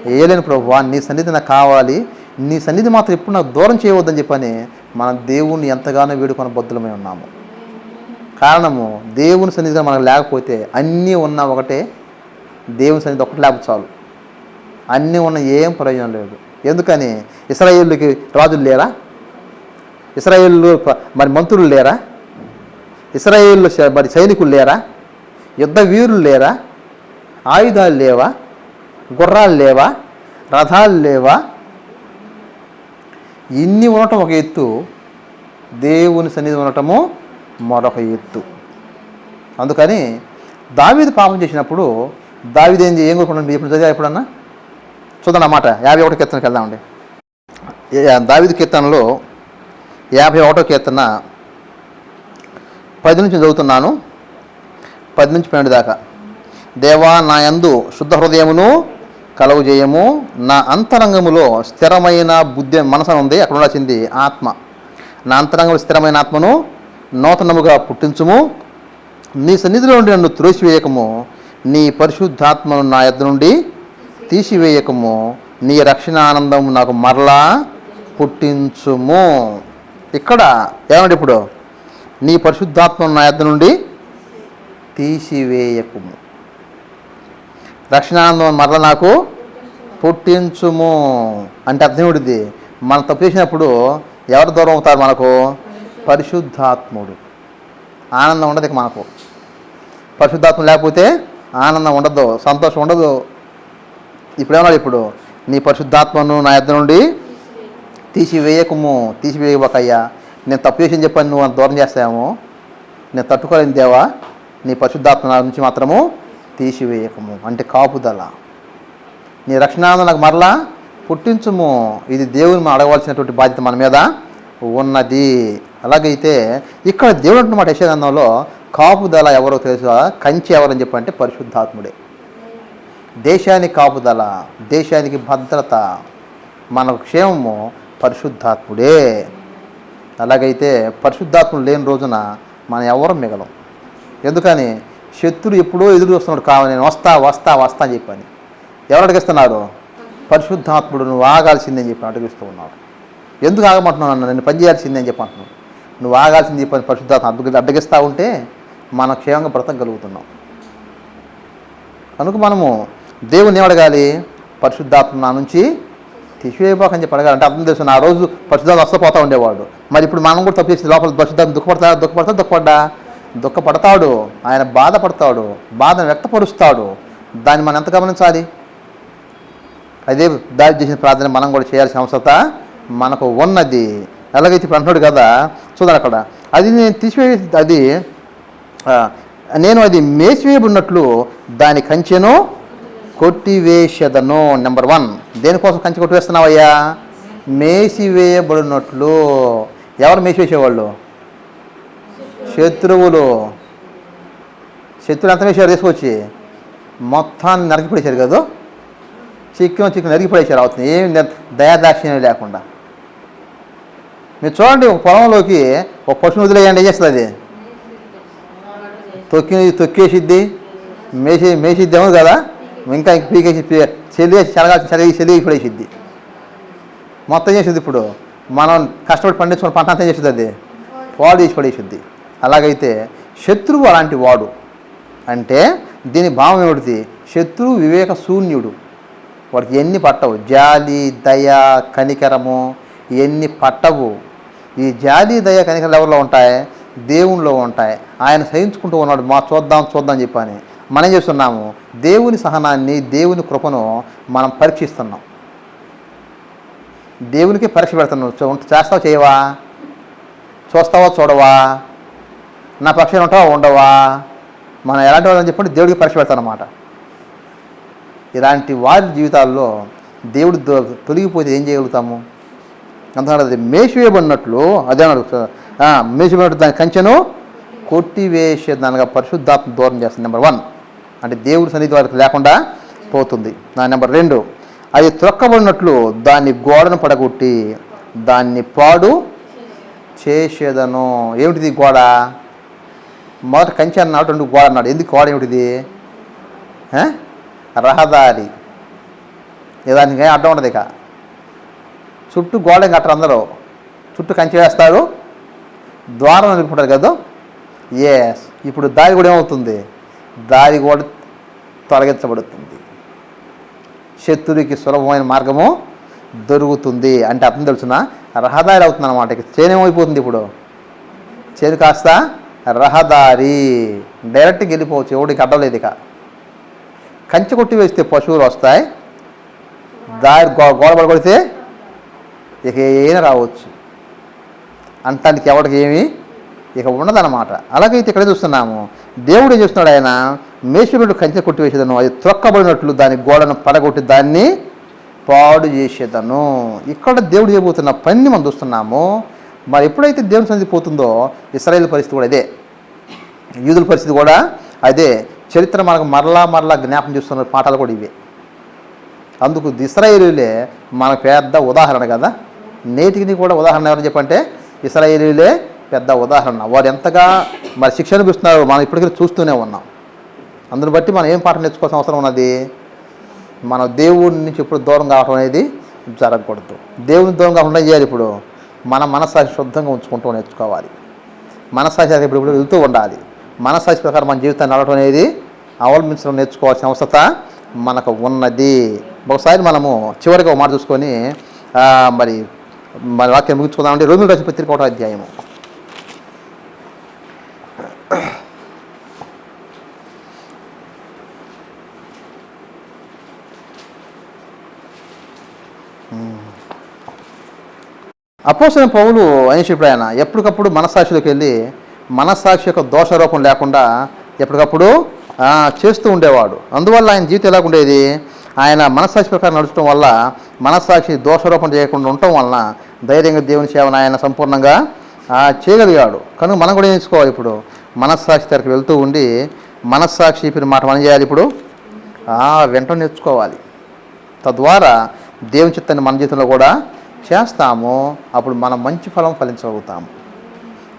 Speaker 2: వేయలేను ప్రభువా, నీ సన్నిధి నాకు కావాలి, నీ సన్నిధి మాత్రం ఎప్పుడు నాకు దూరం చేయవద్దని చెప్పని మనం దేవుణ్ణి ఎంతగానో వేడుకొని బొద్దులమై ఉన్నాము. కారణము, దేవుని సన్నిధిగా మనకు లేకపోతే అన్నీ ఉన్నా ఒకటే, దేవుని సన్నిధి ఒకటి లేకపోతే చాలు, అన్నీ ఉన్న ఏం ప్రయోజనం లేదు. ఎందుకని? ఇశ్రాయేలుకి రాజులు లేరా? ఇశ్రాయేలు మరి మంత్రులు లేరా? ఇశ్రాయేలు మరి సైనికులు లేరా? యుద్ధ వీరులు లేరా? ఆయుధాలు లేవా? గుర్రాలు లేవా? రథాలు లేవా? ఇన్ని ఉండటం ఒక ఎత్తు, దేవుని సన్నిధి ఉండటము మరొక ఎత్తు. అందుకని దావీదు పాపం చేసినప్పుడు దావీదు ఏం కోరుకుంటాడు? ఎప్పుడు చదివా ఎప్పుడన్నా? చూద్దాం అన్నమాట. 51వ కీర్తనకి వెళ్దామండి. దావీదు కీర్తనలో 51వ కీర్తన 10 నుంచి చదువుతున్నాను, 10 నుంచి 12 దాకా. దేవా, నా యందు శుద్ధ హృదయమును కలుగు చేయము, నా అంతరంగములో స్థిరమైన బుద్ధి మనసు ఉంది, అక్కడ ఉండాల్సింది ఆత్మ. నా అంతరంగంలో స్థిరమైన ఆత్మను నూతనముగా పుట్టించుము, నీ సన్నిధిలో నుండి నన్ను త్రోసివేయకము, నీ పరిశుద్ధాత్మను నా యొద్ద నుండి తీసివేయకము, నీ రక్షణ ఆనందం నాకు మరలా పుట్టించుము. ఇక్కడ ఏమంటే ఇప్పుడు నీ పరిశుద్ధాత్మను నా యొద్ద నుండి తీసివేయకము, రక్షణానందం మరలా నాకు పుట్టించుము అంటే అర్థం ఏమిటిది? మనం తప్పు చేసినప్పుడు ఎవరు దూరం అవుతారు మనకు? పరిశుద్ధాత్ముడు. ఆనందం ఉండదు ఇక మనకు. పరిశుద్ధాత్మ లేకపోతే ఆనందం ఉండదు, సంతోషం ఉండదు. ఇప్పుడు ఏమన్నా, ఇప్పుడు నీ పరిశుద్ధాత్మను నా యొద్ద నుండి తీసివేయకము, తీసివేయబోకయ్యా, నేను తప్పు చేసి చెప్పని నువ్వు అంత దూరం చేస్తావేమో, నేను తట్టుకోలేని దేవా, నీ పరిశుద్ధాత్మ నా నుంచి మాత్రము తీసివేయకము అంటే కాపుదల. నీ రక్షణానందం నాకు మరలా పుట్టించుము. ఇది దేవుని మనం అడగవలసినటువంటి బాధ్యత మన మీద ఉన్నది. అలాగైతే ఇక్కడ దేవుడు అంటున్నమాట యెషయా కాపుదల ఎవరో తెలుసా? కంచె ఎవరని చెప్పంటే పరిశుద్ధాత్ముడే. దేశానికి కాపుదల, దేశానికి భద్రత, మనకు క్షేమము పరిశుద్ధాత్ముడే. అలాగైతే పరిశుద్ధాత్ముడు లేని రోజున మనం ఎవరు మిగలం. ఎందుకని? శత్రుడు ఎప్పుడో ఎదురు చూస్తున్నాడు, కావాలి నేను వస్తా వస్తా వస్తా అని చెప్పని. ఎవరు అడిగిస్తున్నారు? పరిశుద్ధాత్ముడు నువ్వు ఆగాల్సిందని చెప్పి అడిగిస్తూ ఉన్నాడు. ఎందుకు ఆగమంటున్నావు? అన్న నేను పని చేయాల్సిందే అని చెప్పి అంటున్నావు. నువ్వు ఆగాల్సింది చెప్పని పరిశుద్ధాత్మ అడ్డగిస్తూ ఉంటే మనం క్షేమంగా బ్రతకగలుగుతున్నాం. కనుక మనము దేవుని ఏమడగాలి? పరిశుద్ధాత్మ నా నుంచి తీసివేయబోకని చెప్పి అడగాలి. అంటే అర్థం తెలుసు, ఆ రోజు పరిశుద్ధాత్మ వస్తపోతూ ఉండేవాడు. మరి ఇప్పుడు మనం కూడా తప్పు చేసి లోపల పరిశుద్ధాత్మ దుఃఖపడతాడు, ఆయన బాధపడతాడు, బాధను వ్యక్తపరుస్తాడు. దాన్ని మనం ఎంత గమనించాలి? అదే దాడి చేసిన ప్రార్థన మనం కూడా చేయాల్సిన అవసరత మనకు ఉన్నది. ఎలాగైతే ఇప్పుడు అంటున్నాడు కదా, చూద్దాం అక్కడ, అది నేను నేను అది మేసివేయబడినట్లు దాని కంచెను కొట్టివేసేదను. నెంబర్ 1, దేనికోసం కంచె కొట్టివేస్తున్నావయ్యా? మేసివేయబడినట్లు. ఎవరు మేసివేసేవాళ్ళు? శత్రువులు. శత్రువులు ఎంత వేసారు? తీసుకొచ్చి మొత్తాన్ని నరికిపడేశారు కదా, చిక్కు నరికిపడేశారు. అవుతుంది ఏమి దయాదాక్షిణ్యం లేకుండా. మీరు చూడండి, ఒక పొలంలోకి ఒక పశువుని వదిలేయండి, ఏం చేస్తుంది? అది తొక్కేసిద్ది, మేసిద్ది ఏమో కదా, ఇంకా పీకేసి చెలిగి పడేసిద్ది, మొత్తం చేసిద్ది. ఇప్పుడు మనం కష్టపడి పండించుకున్న పంట అంతా చేస్తుంది, అది పాడు చేసి పడేసిద్ది. అలాగైతే శత్రువు అలాంటి వాడు. అంటే దీని భావం ఏమిటి? శత్రువు వివేక శూన్యుడు. వాడికి ఎన్ని పట్టవు, జాలి దయ కనికరము ఇవన్నీ పట్టవు. ఈ జాలి దయ కనికరం ఎవరిలో ఉంటాయి? దేవునిలో ఉంటాయి. ఆయన సహించుకుంటూ ఉన్నాడు, మా చూద్దాం చెప్పని. మనం చేస్తున్నాము దేవుని సహనాన్ని, దేవుని కృపను మనం పరీక్షిస్తున్నాం. దేవునికి పరీక్ష పెడుతున్నావు. చేస్తావా చేయవా? చూస్తావా చూడవా? నా పక్షాన ఉంటావా ఉండవా? మనం ఎలాంటి వాళ్ళని చెప్పండి దేవుడికి పరీక్ష పెడతానమాట. ఇలాంటి వారి జీవితాల్లో దేవుడు తొలగిపోతే ఏం చేయగలుగుతాము? అంటున్నాడు అది మేషవేయబడినట్లు, అదే మేషవేయబడినట్టు దాని కంచెను కొట్టివేసేదానిగా పరిశుద్ధాత్మ దూరం చేస్తుంది. నెంబర్ 1 అంటే దేవుడి సన్నిధి వారికి లేకుండా పోతుంది. నెంబర్ 2 అది త్రొక్కబడినట్లు దాన్ని గోడను పడగొట్టి దాన్ని పాడు చేసేదను. ఏమిటిది గోడ? మొదట కంచె అన్నాడు, 2 గోడ అన్నాడు. ఎందుకు గోడ? ఏమిటిది? రహదారి. దానికి అడ్డం ఉండదు. ఇక చుట్టూ గోడ కట్టరు, అందరూ చుట్టూ కంచె వేస్తారు, ద్వారం నిలుపుకుంటారు కదా. ఇప్పుడు దారి కూడా ఏమవుతుంది? దారి కూడా తొలగించబడుతుంది. శత్రువుకి సులభమైన మార్గము దొరుకుతుంది. అంటే అర్థం తెలుసునా? రహదారి అవుతుంది అన్నమాట. ఇక చేను ఏమైపోతుంది? ఇప్పుడు చేను కాస్త రహదారి, డైరెక్ట్గా వెళ్ళిపోవచ్చు, ఎవడికి అడ్డలేదు. ఇక కంచె కొట్టి వేస్తే పశువులు వస్తాయి, దారి గోడ పడగొడితే ఇక ఏమైనా రావచ్చు, అంటానికి ఎవరికి ఏమి ఇక ఉండదన్నమాట. అలాగైతే ఇక్కడ చూస్తున్నాము, దేవుడు ఏం చేస్తున్నాడు? ఆయన మేషబెట్టు కంచె కొట్టివేసేదను, అది త్రొక్కబడినట్లు దాని గోడను పడగొట్టి దాన్ని పాడు చేసేదను. ఇక్కడ దేవుడు చేయబోతున్న పని మనం చూస్తున్నాము. మరి ఎప్పుడైతే దేవుని సన్నిధి పోతుందో ఇశ్రాయేలు పరిస్థితి కూడా అదే, యూదుల పరిస్థితి కూడా అదే. చరిత్ర మనకు మరలా జ్ఞాపకం చేస్తున్న పాఠాలు కూడా ఇవే. అందుకు ఇశ్రాయేలీలే మన పెద్ద ఉదాహరణ కదా. నేటికి కూడా ఉదాహరణ ఎవరు చెప్పంటే ఇశ్రాయేలీలే పెద్ద ఉదాహరణ. వారు ఎంతగా మరి శిక్ష అనిపిస్తున్నారు మనం ఇప్పటికీ చూస్తూనే ఉన్నాం. అందుని బట్టి మనం ఏం పాఠం నేర్చుకోవాల్సిన అవసరం ఉన్నది? మన దేవుడి నుంచి ఇప్పుడు దూరం కావడం అనేది జరగకూడదు. దేవుని దూరం కాకుండా చేయాలి. ఇప్పుడు మన మనస్సాక్షి శుద్ధంగా ఉంచుకుంటూ నేర్చుకోవాలి. మనస్సాక్షి ఇప్పుడు వెళ్తూ ఉండాలి. మనస్సాక్షి ప్రకారం మన జీవితాన్ని నడవడం అనేది అవలంబించడం నేర్చుకోవాల్సిన అవసరత మనకు ఉన్నది. ఒకసారి మనము చివరిగా ఒక మాట చూసుకొని మరి వాక్యం ముగించుకుందామంటే రోమిలకు రాసిన పత్రిక 1వ అధ్యాయము. అపోస్తలుడైన పౌలు అనేప్పుడు ఆయన ఎప్పటికప్పుడు మనస్సాక్షిలోకి వెళ్ళి మనస్సాక్షి యొక్క దోషారోపణ లేకుండా ఎప్పటికప్పుడు చేస్తూ ఉండేవాడు. అందువల్ల ఆయన జీవితం ఎలాగుండేది? ఆయన మనస్సాక్షి ప్రకారం నడచడం వల్ల, మనస్సాక్షి దోషారోపణ చేయకుండా ఉండటం వలన ధైర్యంగా దేవుని సేవను ఆయన సంపూర్ణంగా చేయగలిగాడు. కనుక మనం కూడా ఏం చేసుకోవాలి? ఇప్పుడు మనస్సాక్షి దగ్గరికి వెళ్తూ ఉండి మనస్సాక్షి చెప్పిన మాట మనం చేయాలి. ఇప్పుడు వెంటనే నేర్చుకోవాలి. తద్వారా దేవుని చిత్తాన్ని మన జీవితంలో కూడా చేస్తాము. అప్పుడు మనం మంచి ఫలం ఫలించగలుగుతాము.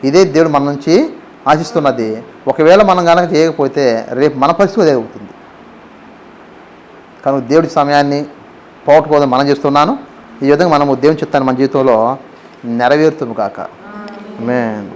Speaker 2: ఇదే దేవుడు మన నుంచి ఆశిస్తున్నది. ఒకవేళ మనం కనుక చేయకపోతే రేపు మన పరిస్థితి అదే అవుతుంది. కనుక దేవుడి సమయాన్ని పోగొట్టుకోవడం మనం చేస్తున్నాను. ఈ విధంగా మనము దేవుని చిత్తాన్ని మన జీవితంలో నెరవేరుతుము కాక. ఆమేన్.